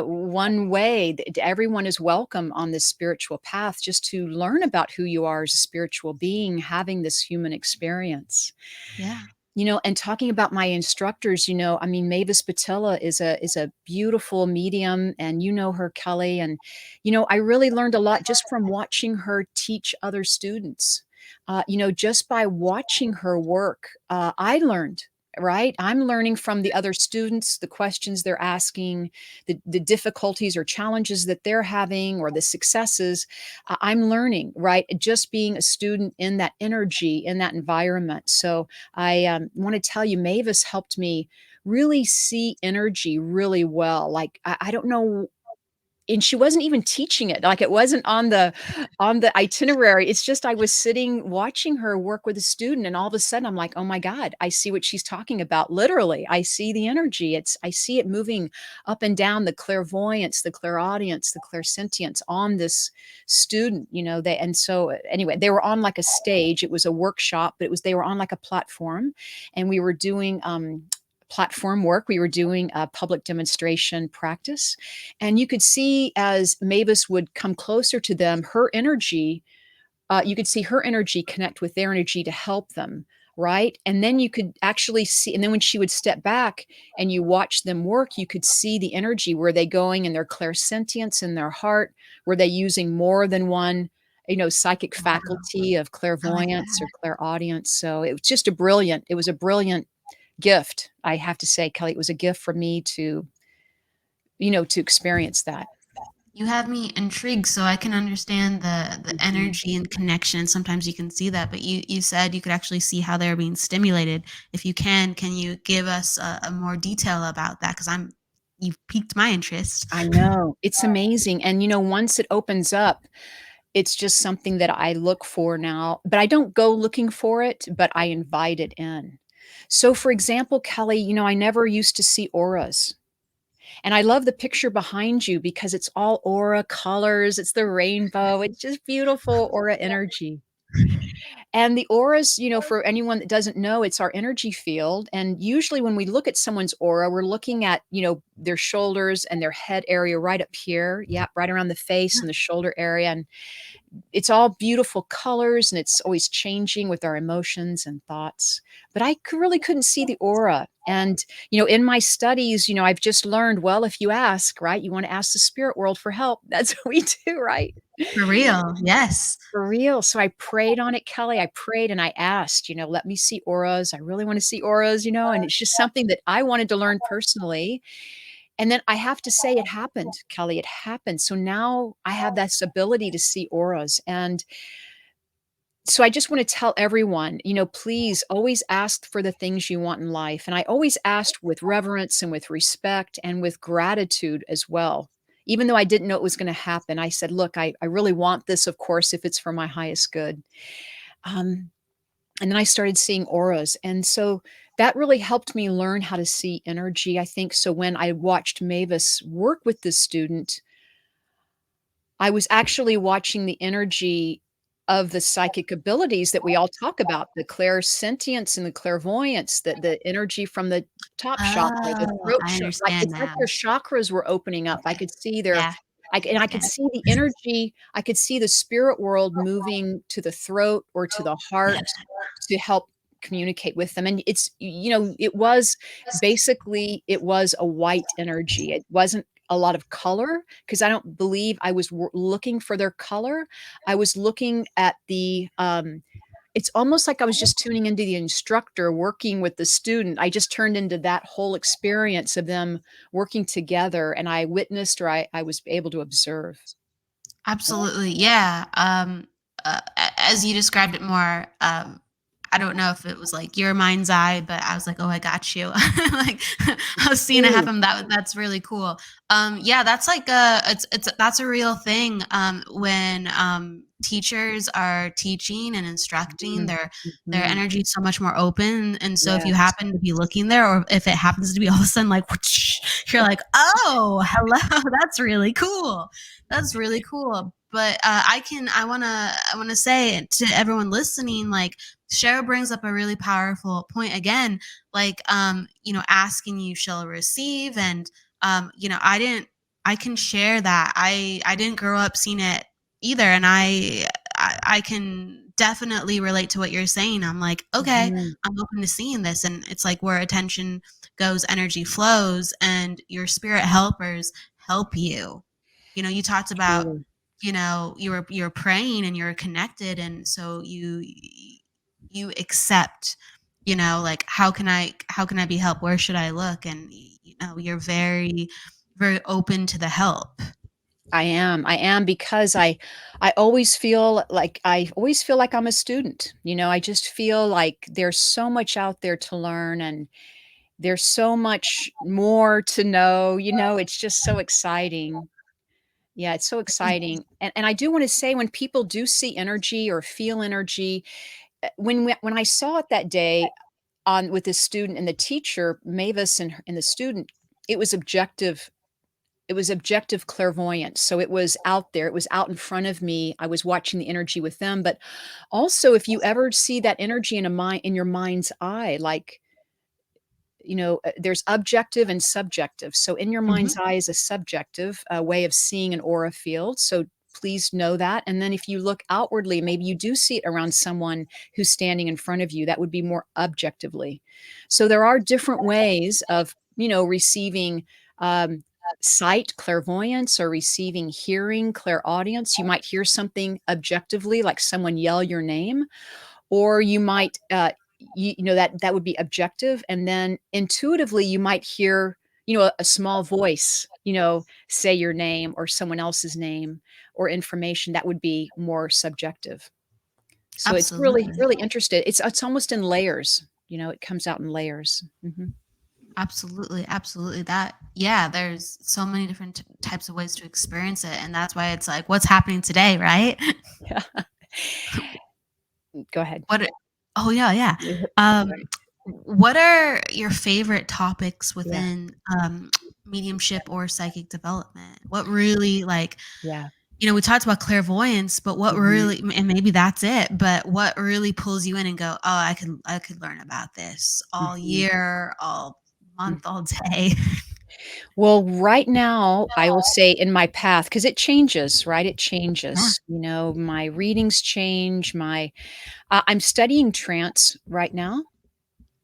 one way. Everyone is welcome on this spiritual path, just to learn about who you are as a spiritual being having this human experience. Yeah. And talking about my instructors, I mean, Mavis Patilla is a beautiful medium, and her, Kelly, and I really learned a lot just from watching her teach other students. Just by watching her work, I learned. Right, I'm learning from the other students, the questions they're asking, the difficulties or challenges that they're having, or the successes. I'm learning, right, just being a student in that energy, in that environment. So I want to tell you, Mavis helped me really see energy really well. Like, I don't know, and she wasn't even teaching it, like, it wasn't on the itinerary. It's just I was sitting watching her work with a student, and all of a sudden I'm like, "Oh my god, I see what she's talking about." Literally, I see the energy. I see it moving up and down, the clairvoyance, the clairaudience, the clairsentience on this student. And so anyway, they were on like a stage. It was a workshop, but they were on like a platform, and we were doing platform work. We were doing a public demonstration practice, and you could see as Mavis would come closer to them, her energy, you could see her energy connect with their energy to help them. Right. And then you could actually see, and then when she would step back and you watch them work, you could see the energy. Were they going in their clairsentience in their heart? Were they using more than one, psychic Wow. faculty of I like clairvoyance or that. clairaudience? So it was a brilliant gift. I have to say, Kelly, it was a gift for me to experience that. You have me intrigued so I can understand the Mhm. energy and connection. Sometimes you can see that, but you said you could actually see how they're being stimulated. If you can you give us a more detail about that? Because you've piqued my interest. I know. It's amazing, and, once it opens up, it's just something that I look for now, but I don't go looking for it, but I invite it in. So, for example, Kelly, I never used to see auras. And I love the picture behind you because it's all aura colors, it's the rainbow, it's just beautiful aura energy. And the auras, for anyone that doesn't know, it's our energy field. And usually when we look at someone's aura, we're looking at, their shoulders and their head area right up here. Yep, right around the face and the shoulder area. And it's all beautiful colors and it's always changing with our emotions and thoughts. But really couldn't see the aura. And, in my studies, I've just learned, well, if you ask, right, you want to ask the spirit world for help. That's what we do, right? For real. Yes. For real. So I prayed on it, Kelly. I prayed and I asked, let me see auras. I really want to see auras, and it's just something that I wanted to learn personally. And then I have to say it happened, Kelly. It happened. So now I have this ability to see auras. And so I just want to tell everyone, please always ask for the things you want in life. And I always asked with reverence and with respect and with gratitude as well. Even though I didn't know it was going to happen, I said, look, I really want this, of course, if it's for my highest good. Um, and then I started seeing auras. And so that really helped me learn how to see energy, I think. So when I watched Mavis work with this student, I was actually watching the energy of the psychic abilities that we all talk about, the clairsentience and the clairvoyance, the energy from the top chakra, the Oh, throat I chakra, like, understand it's like now. their chakras were opening up. I could see their Yeah. I could Yes. see the energy, I could see the spirit world moving to the throat or to the Yeah. heart to help communicate with them, and it was it was a white energy. It wasn't a lot of color because I don't believe I was looking for their color. I was looking at it's almost like I was just tuning into the instructor working with the student. I just turned into that whole experience of them working together and I witnessed or I was able to observe. Absolutely. Yeah. As you described it more, I don't know if it was like your mind's eye, but I was like, oh, I got you. Like I was seeing it Ooh, happen. That's really cool. Yeah, that's like that's a real thing. When teachers are teaching and instructing, mhm, their mhm. energy is so much more open. And so if you Yes. happen to be looking there, or if it happens to be all of a sudden like whoosh, you're like, oh, hello, that's really cool. That's really cool. But I wanna say to everyone listening, like Cheryl brings up a really powerful point again, like asking you shall receive. And I can share that. I didn't grow up seeing it either. And I can definitely relate to what you're saying. I'm like, okay, Mhm. I'm open to seeing this. And it's like where attention goes, energy flows, and your spirit helpers help you. You talked about, Truly. you're praying and you're connected, and so you accept, like how can I be helped, where should I look, and you're very very open to the help. I am because I always feel like I'm a student. I just feel like there's so much out there to learn and there's so much more to know, it's just so exciting. Yeah, it's so exciting. And I do want to say when people do see energy or feel energy, when I saw it that day on with the student and the teacher, Mavis and the student, it was objective it was objective clairvoyance. So it was out there. It was out in front of me. I was watching the energy with them. But also, if you ever see that energy in your mind's eye, like there's objective and subjective. So in your mind's Mhm. eye is a subjective way of seeing an aura field. So please know that. And then if you look outwardly, maybe you do see it around someone who's standing in front of you. That would be more objectively. So there are different ways of, receiving um, sight, clairvoyance, or receiving hearing, clairaudience. You might hear something objectively, like someone yell your name, or you might that would be objective, and then intuitively you might hear a small voice say your name or someone else's name or information that would be more subjective. So it's really Absolutely. really interesting. It's almost in layers. It comes out in layers. Mhm. Absolutely, absolutely. That yeah, there's so many different types of ways to experience it, and that's why it's like, what's happening today, right? Yeah. Go ahead. What are Oh, yeah, yeah. Yeah. Um, what are your favorite topics Yeah. within, mediumship or psychic development? What really, like, Yeah. we talked about clairvoyance, but what Mhm. really, and maybe that's it, but what really pulls you in and go, "Oh, I could learn about this all Mhm. year, all Mhm. month, all day." Well, right now, I will say in my path, because it changes, right? It Yeah, changes. My readings change, I'm studying trance right now,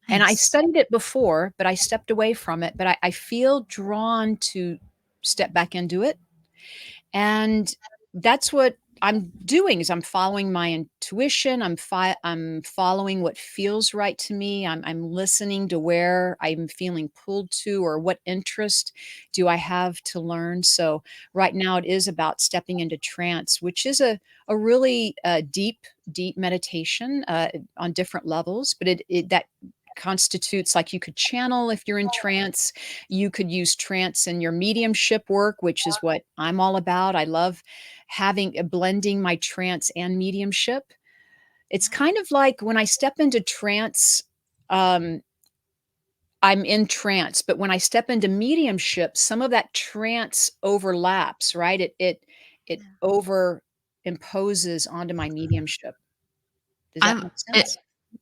and I nice. studied it before, but I stepped away from it, but I feel drawn to step back into it. And that's what I'm doing is I'm following my intuition. I'm following what feels right to me. I'm listening to where I'm feeling pulled to or what interest do I have to learn. So right now it is about stepping into trance, which is a really deep meditation on different levels, but it that constitutes like you could channel if you're in trance. You could use trance in your mediumship work, which is what I'm all about. I love having blending my trance and mediumship. It's Yeah. kind of like when I step into trance, um, I'm in trance, but when I step into mediumship, some of that trance overlaps, right? It Yeah. over imposes onto my mediumship. Does that I'm make it sense?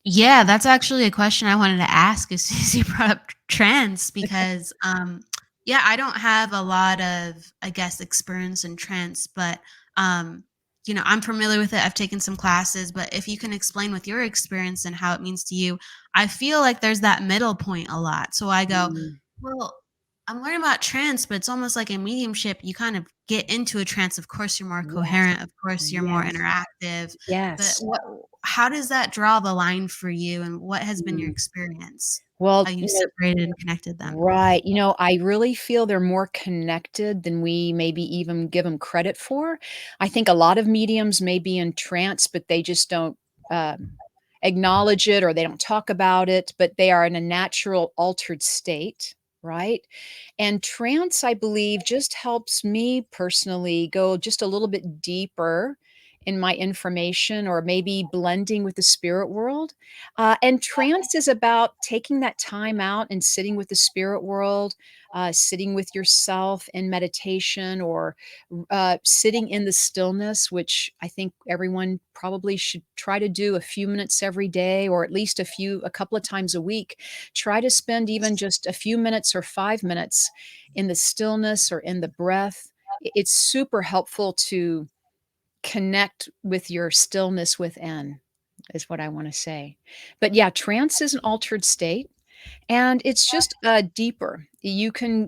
Yeah, that's actually a question I wanted to ask as soon as you brought up trance because, yeah, I don't have a lot of, I guess, experience in trance, but, um, I'm familiar with it. I've taken some classes, but if you can explain with your experience and how it means to you, I feel like there's that middle point a lot. So I go, Mm, well, I'm learning about trance, but it's almost like in mediumship, you kind of get into a trance. Of course, you're more yes, coherent. Of course, you're more yes, interactive. But yes. how does that draw the line for you, and what has been your Mm. experience? How Well, you separated and connected them? right. I really feel they're more connected than we maybe even give them credit for. I think a lot of mediums may be in trance, but they just don't acknowledge it or they don't talk about it, but they are in a natural altered state, right? And trance, I believe, just helps me personally go just a little bit deeper in my information or maybe blending with the spirit world. And trance is about taking that time out and sitting with the spirit world, sitting with yourself in meditation or sitting in the stillness, which I think everyone probably should try to do a few minutes every day, or at least a couple of times a week. Try to spend even just a few minutes or 5 minutes in the stillness or in the breath. It's super helpful to connect with your stillness within, is what I want to say. But yeah, trance is an altered state. And it's just, deeper.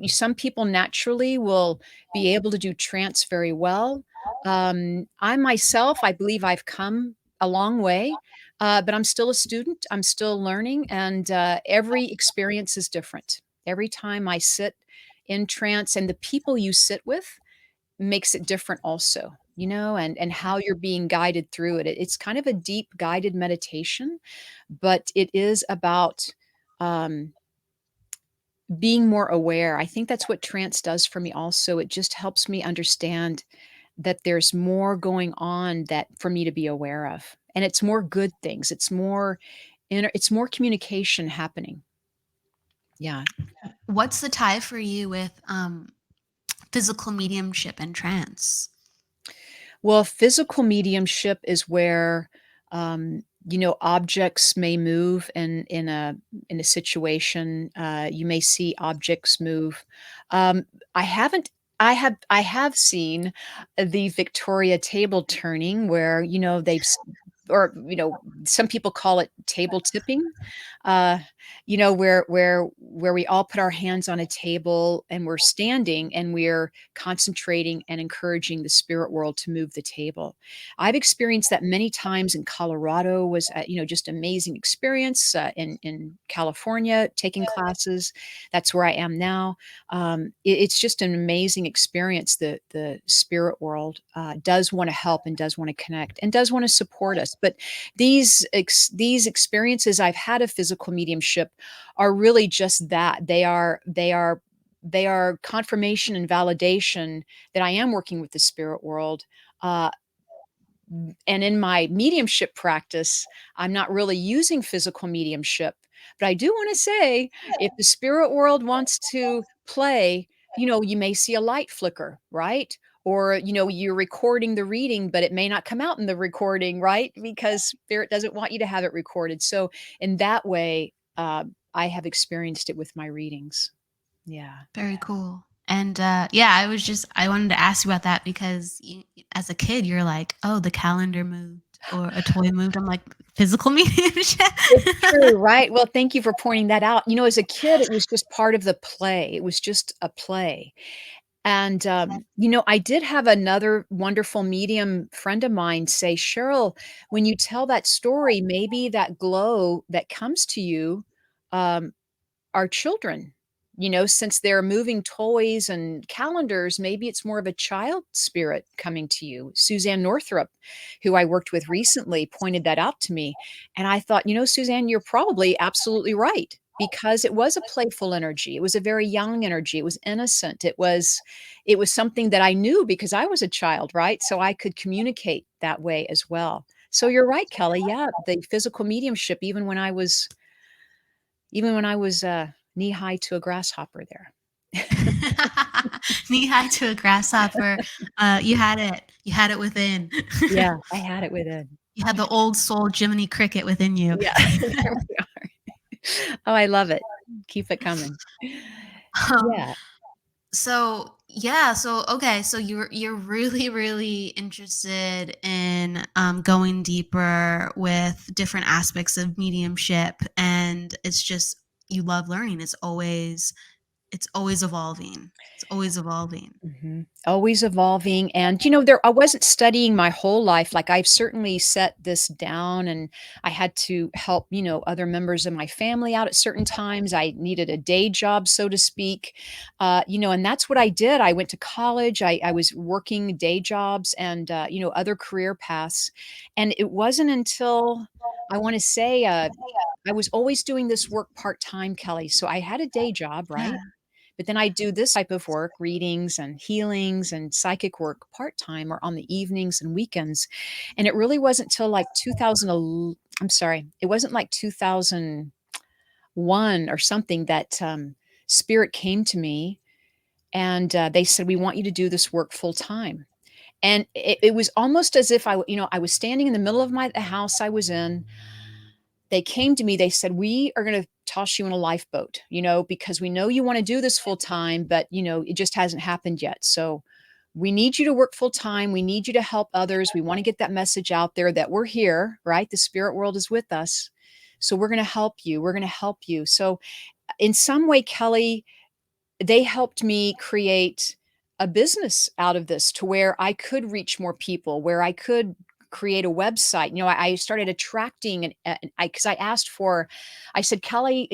Some people naturally will be able to do trance very well. I myself, I believe I've come a long way, but I'm still a student, I'm still learning, and, every experience is different. Every time I sit in trance and the people you sit with makes it different also, and how you're being guided through it. It's kind of a deep guided meditation, but it is about, um being more aware. I think that's what trance does for me also. It just helps me understand that there's more going on that for me to be aware of. And it's more good things. It's more communication happening. Yeah. What's the tie for you with physical mediumship and trance? Well, physical mediumship is where, objects may move in a situation. You may see objects move. Um, I haven't. I have seen the Victoria table turning where or some people call it table tipping. Uh, where we all put our hands on a table and we're standing and we're concentrating and encouraging the spirit world to move the table. I've experienced that many times in Colorado was, just amazing experience, in California taking classes. That's where I am now. It's just an amazing experience. The spirit world does want to help and does want to connect and does want to support us. past, but these experiences I've had of physical mediumship are really just that. They are confirmation and validation that I am working with the spirit world. Uh, and in my mediumship practice, I'm not really using physical mediumship. But I do want to say, if the spirit world wants to play, you may see a light flicker, right? Or, you're recording the reading, but it may not come out in the recording, right? Because spirit doesn't want you to have it recorded. So, in that way, I have experienced it with my readings. Yeah. Very cool. And yeah, I wanted to ask you about that because as a kid, you're like, oh, the calendar moved or a toy moved. I'm like, physical mediumship. It's true, right? Well, thank you for pointing that out. As a kid, it was just part of the play. It was just a play. And, I did have another wonderful medium friend of mine say, "Cheryl, when you tell that story, maybe that glow that comes to you, um, our children, since they're moving toys and calendars, maybe it's more of a child spirit coming to you." Suzanne Northrup, who I worked with recently, pointed that out to me. And I thought, Suzanne, you're probably absolutely right because it was a playful energy. It was a very young energy. It was innocent. It was something that I knew because I was a child, right? So I could communicate that way as well. So you're right, Kelly. Yeah, the physical mediumship, even when I was knee high to a grasshopper there. Knee high to a grasshopper. You had it. You had it within. Yeah, I had it within. You had the old soul Jiminy Cricket within you. Yeah, there we are. Oh, I love it. Keep it coming. Um, Yeah. so yeah, so okay, so you're really really interested in going deeper with different aspects of mediumship, and it's just you love learning. It's always evolving. It's always evolving. Mhm. Always evolving, and, there I wasn't studying my whole life, like, I've certainly set this down, and I had to help, other members of my family out at certain times. I needed a day job, so to speak, and that's what I did. I went to college, I was working day jobs and, other career paths, and it wasn't until, I wanna say, I was always doing this work part-time, Kelly, so I had a day job, Yeah. right? But then I do this type of work, readings and healings and psychic work part-time or on the evenings and weekends. And it really wasn't till like 2000 I'm sorry, it wasn't like 2001 or something that, spirit came to me and, they said, "We want you to do this work full time." And it was almost as if I was standing in the middle of the house I was in. They came to me, they said, "We are gonna toss you in a lifeboat, because we know you wanna do this full time, but, it just hasn't happened yet. So, we need you to work full time, we need you to help others, we wanna get that message out there that we're here, right? The spirit world is with us. So, we're gonna help you." So, in some way, Kelly, they helped me create a business out of this to where I could reach more people, where I could create a website. I started attracting and I asked for, I said, "Kelly,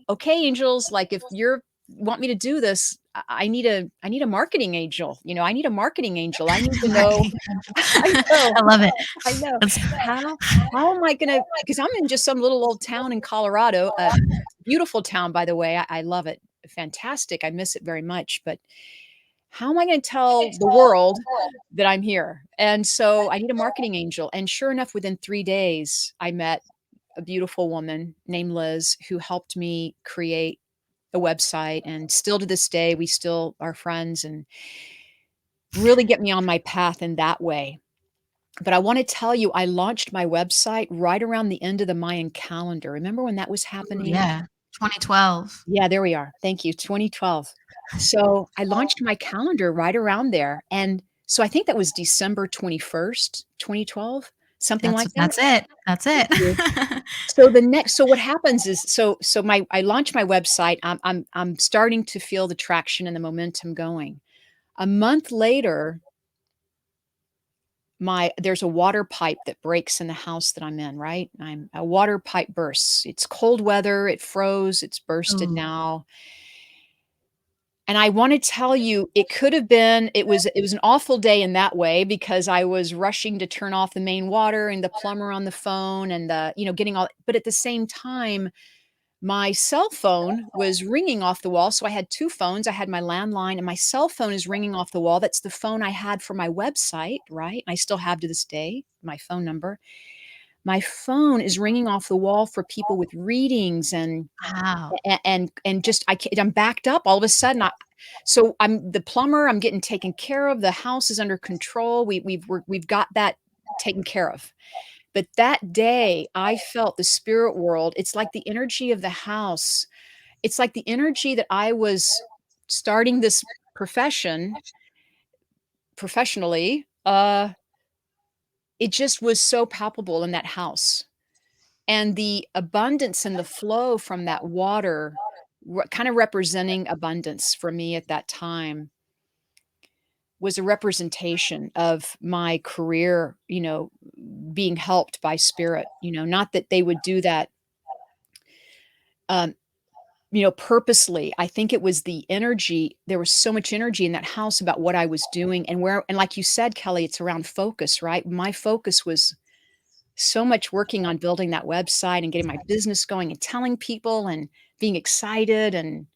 okay, angels, like if you're want me to do this, I need a marketing angel. I need a marketing angel. I need to know." Marketing. I know. I love it. I know. That's How am I gonna, because I'm in just some little old town in Colorado, a beautiful town, by the way. I love it. Fantastic. I miss it very much, but how am I gonna tell the world that I'm here? And so I need a marketing angel, and sure enough, within 3 days, I met a beautiful woman named Liz who helped me create a website, and still to this day, we still are friends and really get me on my path in that way. But I wanna tell you, I launched my website right around the end of the Mayan calendar. Remember when that was Ooh, happening? yeah. 2012. Yeah, there we are. Thank you, 2012. So, I launched my calendar right around there, and so I think that was December 21st, 2012, something That's like that? that's it. That's it. Thank you. So what happens is, I launched my website, I'm starting to feel the traction and the momentum going. A month later, there's a water pipe that breaks in the house that I'm in, right? A water pipe bursts. It's cold weather, it froze, it's bursted Ooh. now. And I wanna tell you, it could have been it was an awful day in that way because I was rushing to turn off the main water and the plumber on the phone and getting all but at the same time, my cell phone was ringing off the wall, so I had 2 phones. I had my landline and my cell phone is ringing off the wall. That's the phone I had for my website, right? I still have to this day, my phone number. My phone is ringing off the wall for people with readings and Wow. just I'm backed up all of a sudden. So I'm the plumber, I'm getting taken care of, the house is under control, we've got that taken care of. But that day, I felt the spirit world, it's like the energy of the house, it's like the energy that I was starting this profession professionally, it just was so palpable in that house. And the abundance and the flow from that water, kind of representing abundance for me at that time, was a representation of my career, being helped by spirit, not that they would do that, um, purposely. I think it was the energy. There was so much energy in that house about what I was doing and like you said, Kelly, it's around focus, right? My focus was so much working on building that website and getting my business going and telling people and being excited and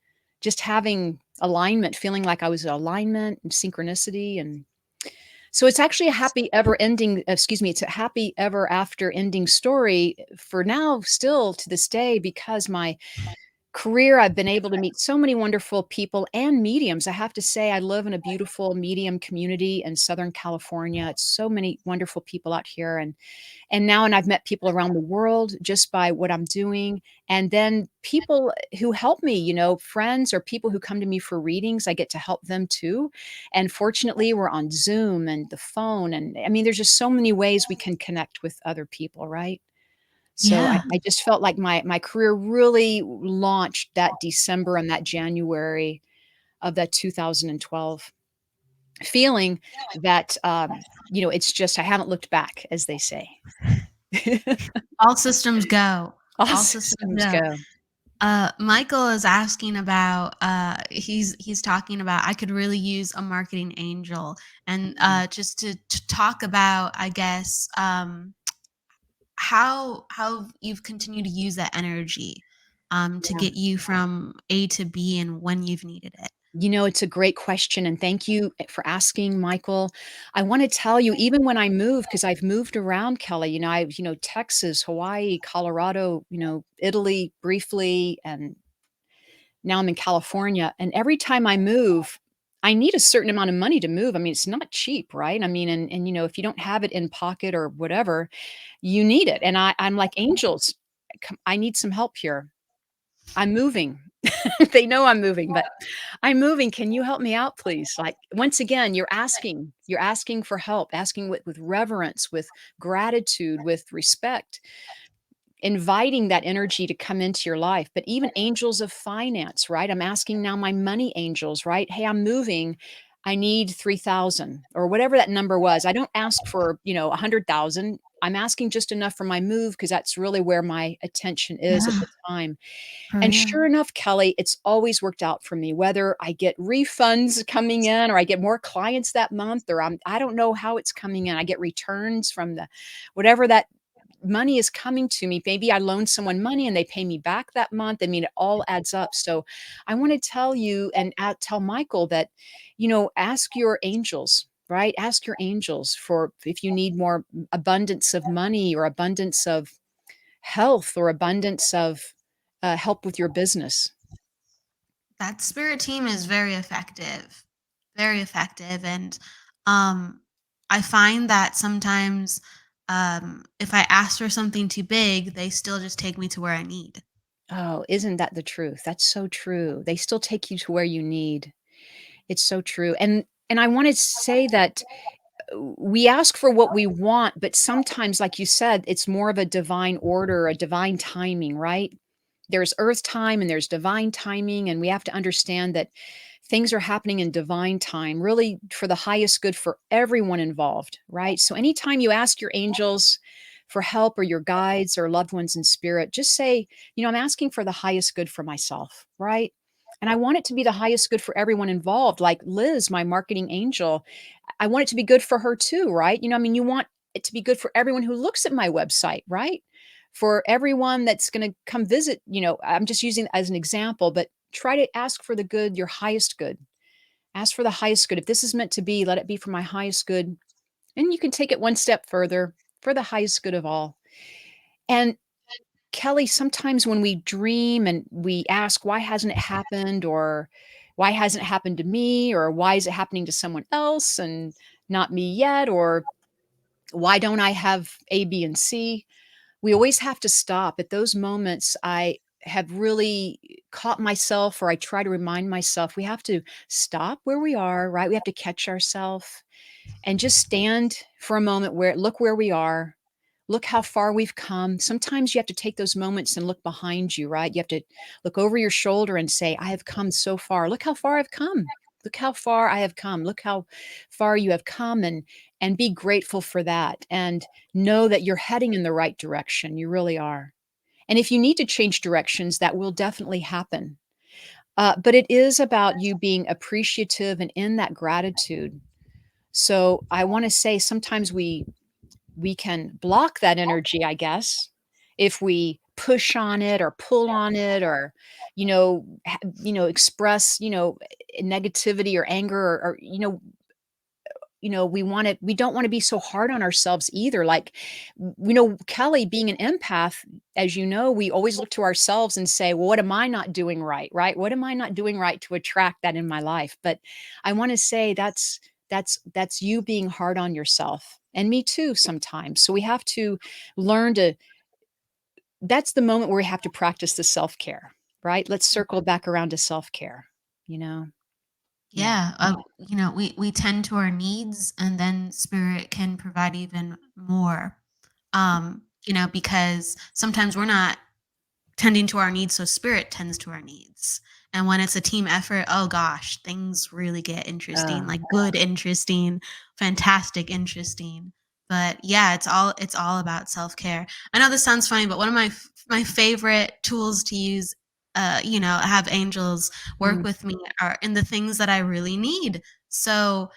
just having alignment, feeling like I was in alignment and synchronicity. And so it's actually a happy ever ending, excuse me, it's a happy ever after ending story for now, still to this day, because my career, I've been able to meet so many wonderful people and mediums. I have to say, I live in a beautiful medium community in Southern California. It's so many wonderful people out here. And I've met people around the world just by what I'm doing, and then people who help me, friends or people who come to me for readings, I get to help them too, and fortunately, we're on Zoom and the phone, and I mean, there's just so many ways we can connect with other people, right? So I Yeah. I just felt like my career really launched that December and that January of that 2012, feeling that, it's just I haven't looked back, as they say. All systems go. All All systems systems go. go. Michael is asking about he's talking about I could really use a marketing angel and Mhm. just to talk about I guess how you've continued to use that energy to Yeah. get you from A to B and when you've needed it. It's a great question, and thank you for asking, Michael. I wanna tell you, even when I moved, because 'cause I've moved around, Kelly, I've Texas, Hawaii, Colorado, Italy briefly, and now I'm in California, and every time I move, I need a certain amount of money to move. I mean, it's not cheap, right? I mean, if you don't have it in pocket or whatever, you need it, and I'm like, "Angels, I need some help here. I'm moving." They know I'm moving, but "I'm moving, can you help me out, please?" Like, once again, you're asking for help, asking with reverence, with gratitude, with respect, inviting that energy to come into your life. But even angels of finance, right? I'm asking now my money angels, right? "Hey, I'm moving. I need 3,000," or whatever that number was. I don't ask for, 100,000. I'm asking just enough for my move because that's really where my attention is at Yeah, the time. for And real. sure enough, Kelly, it's always worked out for me, whether I get refunds coming in or I get more clients that month or I don't know how it's coming in. I get returns from the whatever that money is coming to me. Maybe I loan someone money and they pay me back that month. I mean, it all adds up. So I want to tell you and tell Michael that, ask your angels, right? Ask your angels for if you need more abundance of money or abundance of health or abundance of help with your business. That spirit team is very effective, and um, I find that sometimes if I ask for something too big, they still just take me to where I need. Oh, isn't that the truth? That's so true. They still take you to where you need. It's so true. And I want to say that we ask for what we want, but sometimes, like you said, it's more of a divine order, a divine timing, right? There's earth time and there's divine timing, and we have to understand that things are happening in divine time, really for the highest good for everyone involved, right? So anytime you ask your angels for help or your guides or loved ones in spirit, just say, I'm asking for the highest good for myself, right? And I want it to be the highest good for everyone involved. Like Liz, my marketing angel, I want it to be good for her too, right? I mean, you want it to be good for everyone who looks at my website, right? For everyone that's going to come visit, I'm just using it as an example, but try to ask for the good, your highest good. Ask for the highest good. If this is meant to be, let it be for my highest good. And you can take it one step further for the highest good of all. And Kelly, sometimes when we dream and we ask, why hasn't it happened? Or why hasn't it happened to me? Or why is it happening to someone else and not me yet? Or why don't I have A, B, and C? We always have to stop. At those moments, I have really caught myself, or I try to remind myself, we have to stop where we are, right? We have to catch ourselves and just stand for a moment look where we are. Look how far we've come. Sometimes you have to take those moments and look behind you, right? You have to look over your shoulder and say, I have come so far. Look how far I've come. Look how far I have come. Look how far you have come, and be grateful for that, and know that you're heading in the right direction. You really are. And if you need to change directions, that will definitely happen. But it is about you being appreciative and in that gratitude. So I want to say sometimes we can block that energy, I guess, if we push on it or pull on it, or express negativity or anger, or we don't want to be so hard on ourselves either. Like, Kelly, being an empath, as you know, we always look to ourselves and say, well, what am I not doing right? Right? What am I not doing right to attract that in my life? But I want to say that's you being hard on yourself, and me too sometimes. So we have to learn to that's the moment where we have to practice the self-care, right? Let's circle back around to self-care, you know? Yeah. Yeah, we tend to our needs, and then spirit can provide even more. Because sometimes we're not tending to our needs, so spirit tends to our needs. And when it's a team effort, oh gosh, things really get interesting, Uh, like good interesting, fantastic interesting. But yeah, it's all about self-care. I know this sounds funny, but one of my favorite tools to use, have angels work mm. with me, are in the things that I really need. So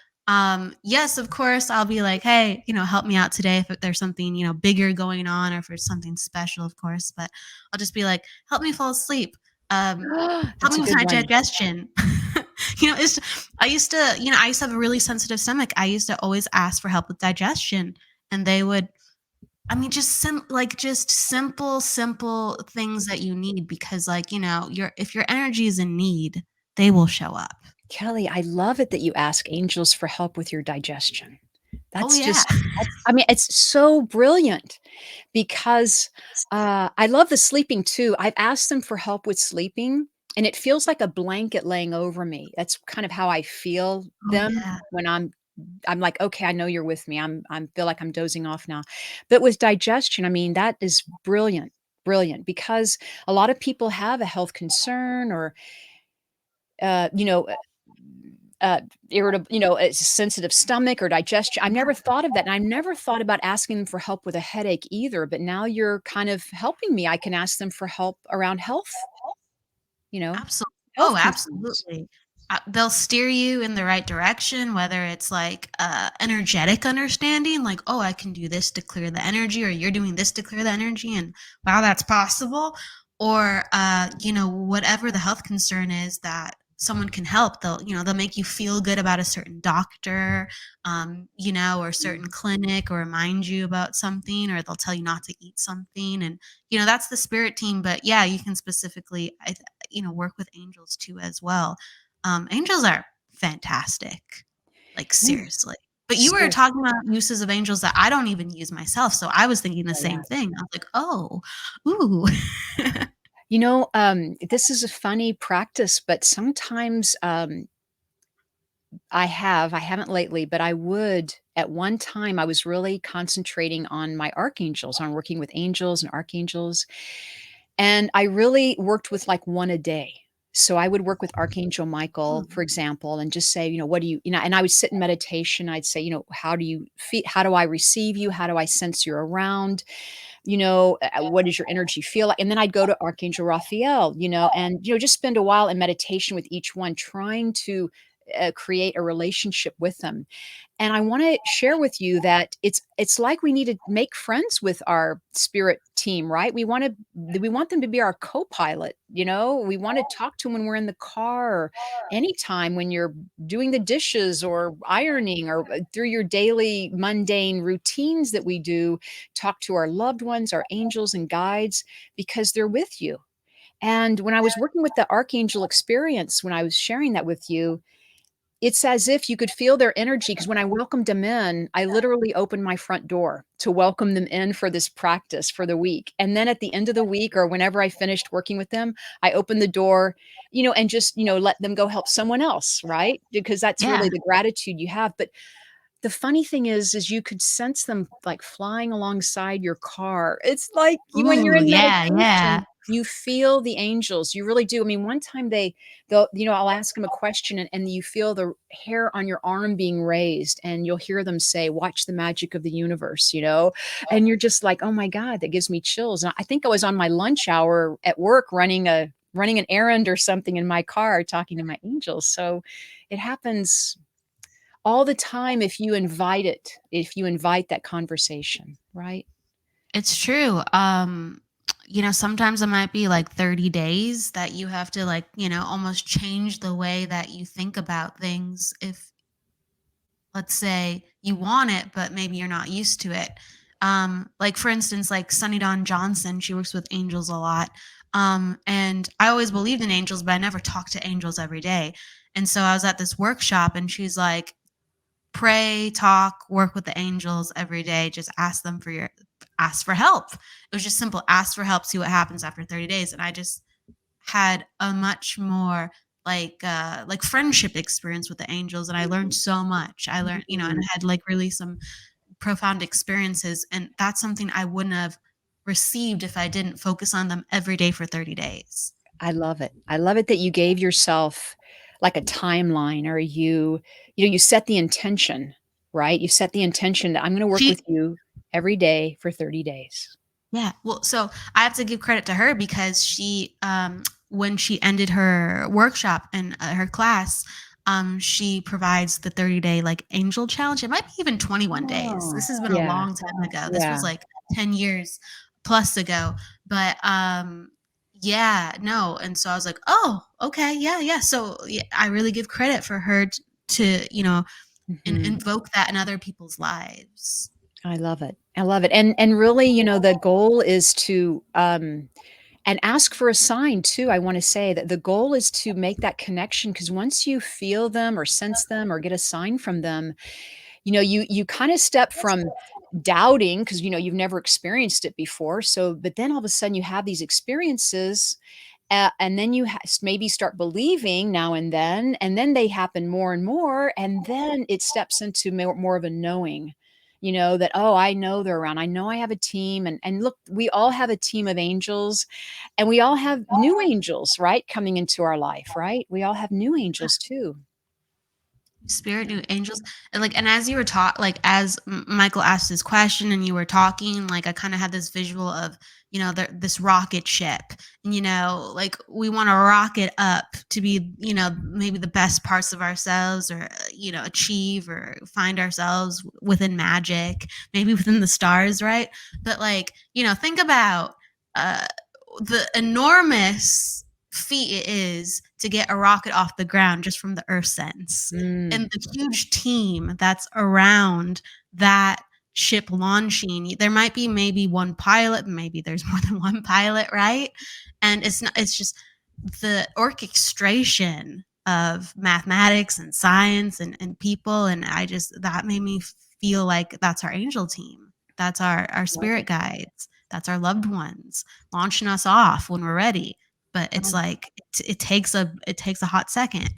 yes, of course, I'll be like, hey, help me out today if there's something, bigger going on, or if it's something special, of course. But I'll just be like, help me fall asleep. Help That's me a with good my one. digestion. It's I used to have a really sensitive stomach. I used to always ask for help with digestion, and they would. I mean, just simple things that you need, because, like, if your energy is in need, they will show up. Kelly, I love it that you ask angels for help with your digestion. Oh That's yeah. just I mean, it's so brilliant because, I love the sleeping too. I've asked them for help with sleeping, and it feels like a blanket laying over me. That's kind of how I feel Oh them yeah. when I'm like, "Okay, I know you're with me. I'm feel like I'm dozing off now." But with digestion, I mean, that is brilliant, brilliant, because a lot of people have a health concern, or, uh, you know, uh, irritable, a sensitive stomach or digestion. I've never thought of that, and I never thought about asking them for help with a headache either, but now you're kind of helping me. I can ask them for help around health, you know, Absolutely. Oh, health concerns. absolutely. They'll steer you in the right direction, whether it's like energetic understanding, like, oh, I can do this to clear the energy, or you're doing this to clear the energy, and wow, that's possible. Or, whatever the health concern is that someone can help, they'll make you feel good about a certain doctor, or a certain Mm. clinic, or remind you about something, or they'll tell you not to eat something. And, that's the spirit team. But yeah, you can specifically, work with angels too as well. Angels are fantastic, like, Yeah, seriously. But you were seriously. talking about uses of angels that I don't even use myself, so I was thinking the Oh, yeah. same thing. I was like, oh, ooh. This is a funny practice, but sometimes, I haven't lately, but I would at one time. I was really concentrating on my archangels, on working with angels and archangels, and I really worked with, like, one a day. So I would work with Archangel Michael, Mm. for example, and just say, what do you know, and I would sit in meditation. I'd say, how do you feel? How do I receive you? How do I sense you're around? What does your energy feel like? And then I'd go to Archangel Raphael, and, just spend a while in meditation with each one, trying to create a relationship with them. And I wanna share with you that it's like we need to make friends with our spirit team, right? We want them to be our co-pilot, We wanna talk to them when we're in the car or anytime when you're doing the dishes or ironing or, through your daily mundane routines that we do, talk to our loved ones, our angels and guides, because they're with you. And when I was working with the archangel experience, when I was sharing that with you, it's as if you could feel their energy, because when I welcomed them in, I literally opened my front door to welcome them in for this practice for the week, and then at the end of the week or whenever I finished working with them, I opened the door, and just, let them go help someone else, right? Because that's Yeah. really the gratitude you have, but the funny thing is you could sense them, like, flying alongside your car. It's like you when you're Ooh, in yeah, meditation, yeah. you feel the angels, you really do. I mean, one time I'll ask them a question and you feel the hair on your arm being raised, and you'll hear them say, "Watch the magic of the universe," and you're just like, "Oh my god, that gives me chills." And I think I was on my lunch hour at work running an errand or something in my car talking to my angels, so it happens all the time if you invite that conversation, right? It's true. Sometimes it might be like 30 days that you have to like, almost change the way that you think about things if let's say you want it, but maybe you're not used to it. Like for instance, like Sunny Dawn Johnson, she works with angels a lot. And I always believed in angels, but I never talked to angels every day. And so I was at this workshop and she's like, pray, talk, work with the angels every day. Just ask for help. It was just simple. Ask for help, see what happens after 30 days. And I just had a much more like friendship experience with the angels, and I learned so much. I learned, and Mm, I had like really some profound experiences, and that's something I wouldn't have received if I didn't focus on them every day for 30 days. I love it. I love it that you gave yourself like a timeline, or you set the intention, right? You set the intention that I'm gonna work with She you every day for 30 days. Yeah. Well, so I have to give credit to her because she, when she ended her workshop and her class, she provides the 30-day like angel challenge. It might be even 21 days. Oh, This has been a yeah, long time ago. This was yeah. like 10 years plus ago. But yeah, no. And so I was like, oh, okay. Yeah. Yeah. So yeah, I really give credit for her Mhm. invoke that in other people's lives. I love it. I love it, and really, the goal is to, and ask for a sign too. I wanna say that the goal is to make that connection, because once you feel them or sense them or get a sign from them, you kinda step from doubting, because you've never experienced it before, but then all of a sudden you have these experiences, and then you maybe start believing now and then they happen more and more, and then it steps into more of a knowing, that, "Oh, I know they're around. I know I have a team," and look, we all have a team of angels, and we all have new angels, right, coming into our life, right? We all have new angels too. Spirit, new angels, and as you were like as Michael asked this question and you were talking, like I kind of had this visual of this rocket ship, and like we want to rocket up to be maybe the best parts of ourselves, or achieve or find ourselves within magic, maybe within the stars, right? But like think about uh the enormous feat it is to get a rocket off the ground just from the earth sense, Mm. and the huge team that's around that ship launching. There might be maybe one pilot, maybe there's more than one pilot, right? And it's just the orchestration of mathematics and science and people, and I just that made me feel like that's our angel team. That's our Love spirit guides. That's our loved ones launching us off when we're ready. But it's it. like it takes a hot second.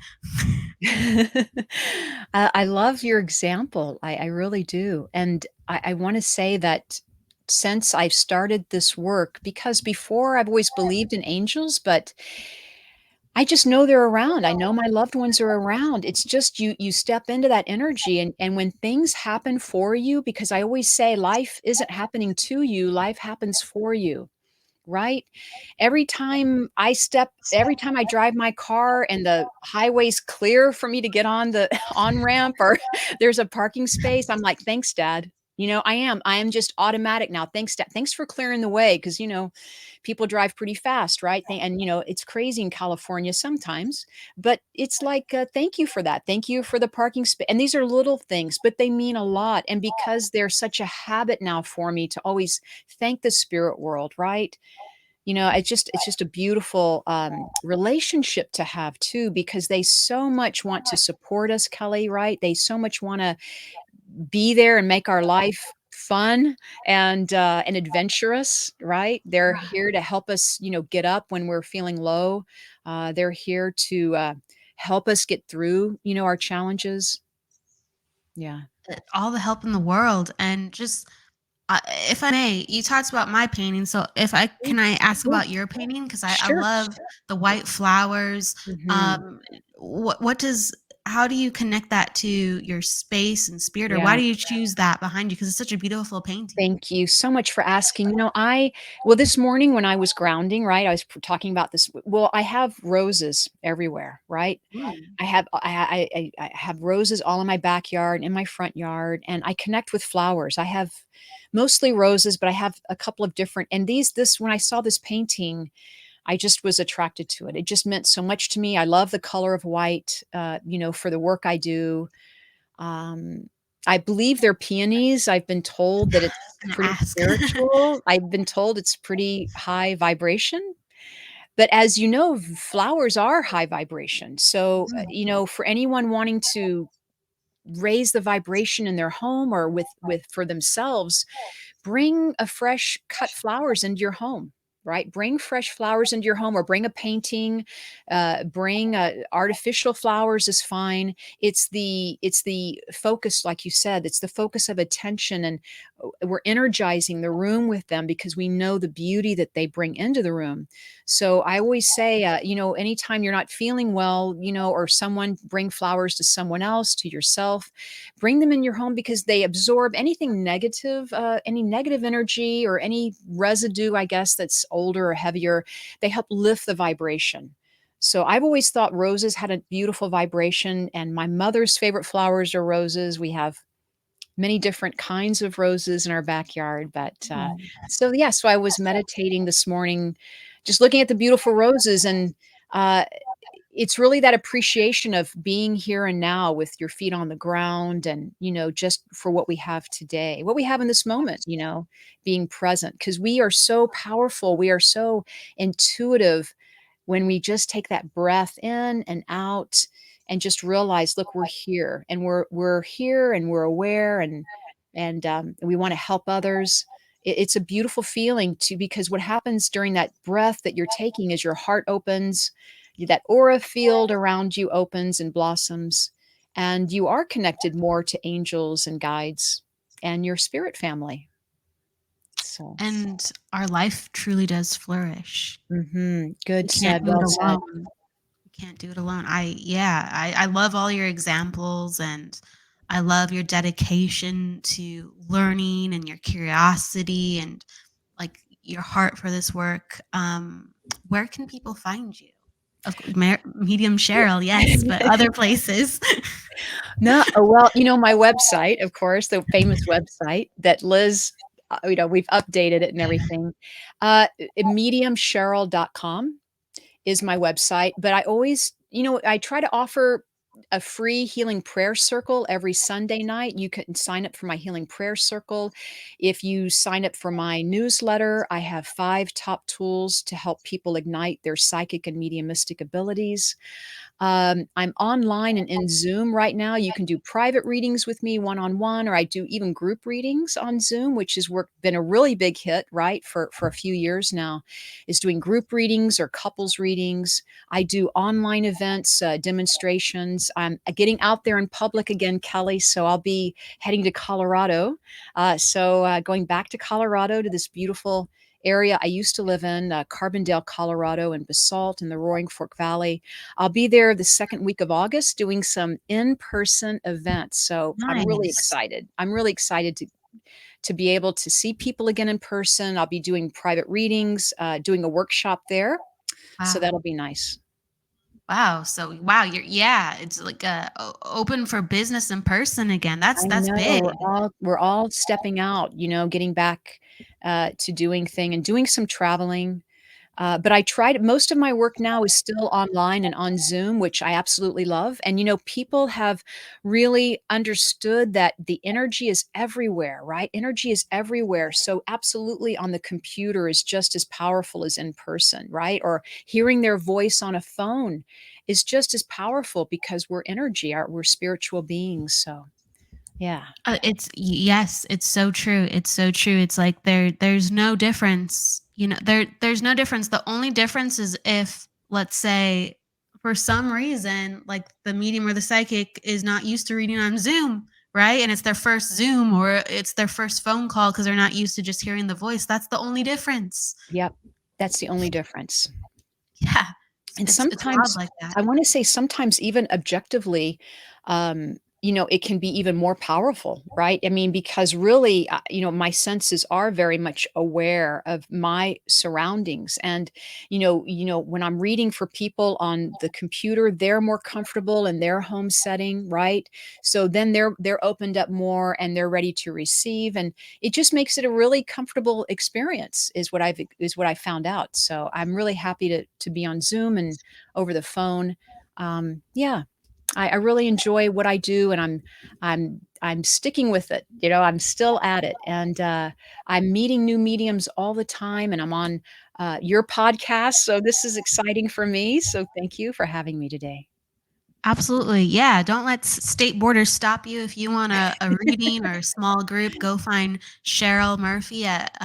I love your example. I really do. And I want to say that since I've started this work, because before I've always believed in angels, but I just know they're around. I know my loved ones are around. It's just you step into that energy, and when things happen for you, because I always say life isn't happening to you, life happens for you. Right? Every time I drive my car and the highway's clear for me to get on the on-ramp, or there's a parking space, I'm like, "Thanks, Dad." I am just automatic now. "Thanks, Dad. Thanks for clearing the way," 'cause, people drive pretty fast, right? And, it's crazy in California sometimes, but it's like, "Thank you for that. Thank you for the parking space." And these are little things, but they mean a lot, and because they're such a habit now for me to always thank the spirit world, right? It's just a beautiful, relationship to have too, because they so much want to support us, Kelly, right? They so much wanna be there and make our life fun and adventurous, right? They're here to help us, get up when we're feeling low. They're here to, help us get through, our challenges. Yeah. All the help in the world. And just if I may, you talked about my painting. So if I Mm, can, I ask yeah, about your painting because I sure. love the white flowers. Mhm. Um, what does how do you connect that to your space and spirit, or why Yeah. do you choose that behind you? Because it's such a beautiful painting. Thank you so much for asking. Well, this morning when I was grounding, right, I was talking about this. Well, I have roses everywhere, right? Mm. I have roses all in my backyard, in my front yard, and I connect with flowers. I have mostly roses, but I have a couple of different. And this when I saw this painting, I just was attracted to it. It just meant so much to me. I love the color of white, for the work I do. Um, I believe they're peonies. I've been told that it's Gonna pretty ask. spiritual. I've been told it's pretty high vibration. But as you know, flowers are high vibration. So, Mm. for anyone wanting to raise the vibration in their home or with for themselves, bring a fresh cut flowers into your home, right? Bring fresh flowers into your home, or bring a painting, bring artificial flowers is fine. It's the focus, like you said, it's the focus of attention, and we're energizing the room with them because we know the beauty that they bring into the room. So I always say, anytime you're not feeling well, or someone bring flowers to someone else, to yourself, bring them in your home because they absorb anything negative, any negative energy or any residue, I guess, that's older or heavier. They help lift the vibration. So I've always thought roses had a beautiful vibration, and my mother's favorite flowers are roses. We have many different kinds of roses in our backyard, but Mm. so I was meditating this morning, just looking at the beautiful roses, and uh, it's really that appreciation of being here and now with your feet on the ground, and just for what we have today, what we have in this moment, being present, because we are so powerful, we are so intuitive when we just take that breath in and out and just realize, look, we're here, and we're here, and we're aware, and we want to help others. It's a beautiful feeling too, because what happens during that breath that you're taking is your heart opens, that aura field around you opens and blossoms, and you are connected more to angels and guides and your spirit family. So, And our life truly does flourish. We good can't said, do it well said. alone. We can't do it alone. I love all your examples, and I love your dedication to learning and your curiosity and like your heart for this work. Where can people find you? Of course, Medium Cheryl, yes, but other places. No, oh, well, my website, of course, the famous website that Liz, we've updated it and everything. Mediumcheryl.com is my website, but I always, I try to offer a free healing prayer circle every Sunday night. You can sign up for my healing prayer circle. If you sign up for my newsletter, I have 5 top tools to help people ignite their psychic and mediumistic abilities. I'm online and in Zoom right now. You can do private readings with me one-on-one, or I do even group readings on Zoom, which has been a really big hit, right, for a few years now, is doing group readings or couples readings. I do online events, demonstrations. I'm getting out there in public again, Kelly, so I'll be heading to Colorado. Going back to Colorado, to this beautiful area I used to live in, Carbondale, Colorado, and Basalt in the Roaring Fork Valley. I'll be there the second week of August doing some in-person events. So I'm really Nice. excited. I'm really excited to be able to see people again in person. I'll be doing private readings, doing a workshop there. So Wow. that'll be nice. Wow. So wow, yeah, it's like open for business in person again. That's I that's know big. we're all stepping out, getting back to doing some traveling. But I tried most of my work now is still online and on Zoom, which I absolutely love. And people have really understood that the energy is everywhere, right? Energy is everywhere. So absolutely on the computer is just as powerful as in person, right? Or hearing their voice on a phone is just as powerful because we're energy, we're spiritual beings. So yeah. Yes, it's so true. It's so true. It's like there's no difference. There's no difference. The only difference is if, let's say, for some reason, like the medium or the psychic is not used to reading on Zoom, right? And it's their first Zoom or it's their first phone call because they're not used to just hearing the voice. That's the only difference. Yep. That's the only difference. Yeah. And It's wild sometimes like that. I wanna say sometimes even objectively, it can be even more powerful, right? I mean, because really, my senses are very much aware of my surroundings. And, when I'm reading for people on the computer, they're more comfortable in their home setting, right? So then they're opened up more and they're ready to receive. And it just makes it a really comfortable experience is what I found out. So I'm really happy to be on Zoom and over the phone. Yeah, I really enjoy what I do, and I'm sticking with it. I'm still at it, and I'm meeting new mediums all the time, and I'm on your podcast, so this is exciting for me. So thank you for having me today. Absolutely. Yeah. Don't let state borders stop you. If you want a reading or a small group, go find Cheryl Murphy at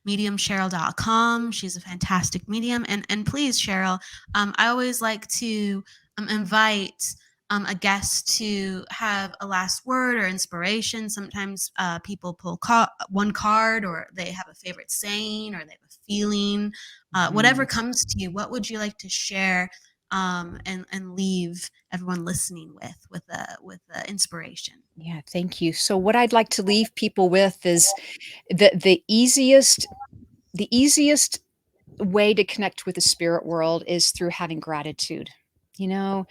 mediumcheryl.com. She's a fantastic medium. And please, Cheryl, I always like to invite a guest to have a last word or inspiration. Sometimes people pull one card or they have a favorite saying or they have a feeling. Whatever Mhm. comes to you, what would you like to share and leave everyone listening with inspiration. Yeah, thank you. So what I'd like to leave people with is the easiest way to connect with the spirit world is through having gratitude. You know,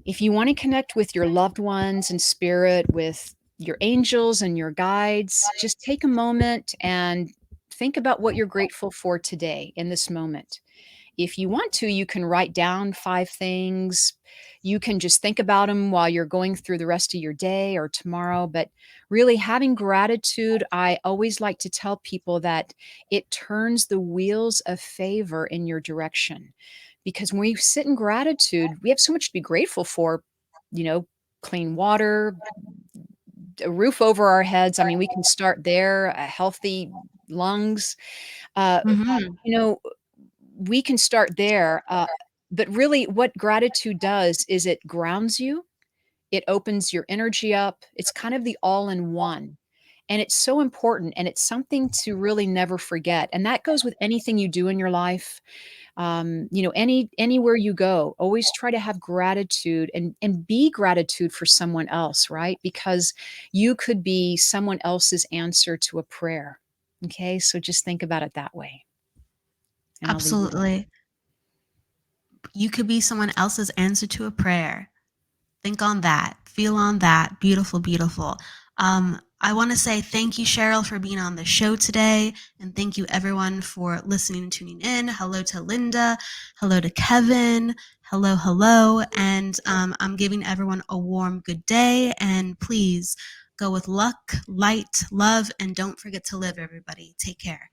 if you want to connect with your loved ones in spirit, with your angels and your guides, just take a moment and think about what you're grateful for today in this moment. If you want to, you can write down 5 things. You can just think about them while you're going through the rest of your day or tomorrow, but really having gratitude, I always like to tell people that it turns the wheels of favor in your direction. Because when we sit in gratitude, we have so much to be grateful for, you know, clean water, a roof over our heads. I mean, we can start there, healthy lungs. Uh, Mhm. you know, we can start there, but really what gratitude does is it grounds you, it opens your energy up, it's kind of the all-in-one, and it's so important, and it's something to really never forget, and that goes with anything you do in your life, anywhere you go, always try to have gratitude and be gratitude for someone else, right? Because you could be someone else's answer to a prayer, okay? So just think about it that way, and I'll leave you with Absolutely. You could be someone else's answer to a prayer. Think on that. Feel on that. Beautiful, beautiful. I want to say thank you, Cheryl, for being on the show today. And thank you, everyone, for listening and tuning in. Hello to Linda. Hello to Kevin. Hello, hello. And I'm giving everyone a warm good day. And please go with luck, light, love, and don't forget to live, everybody. Take care.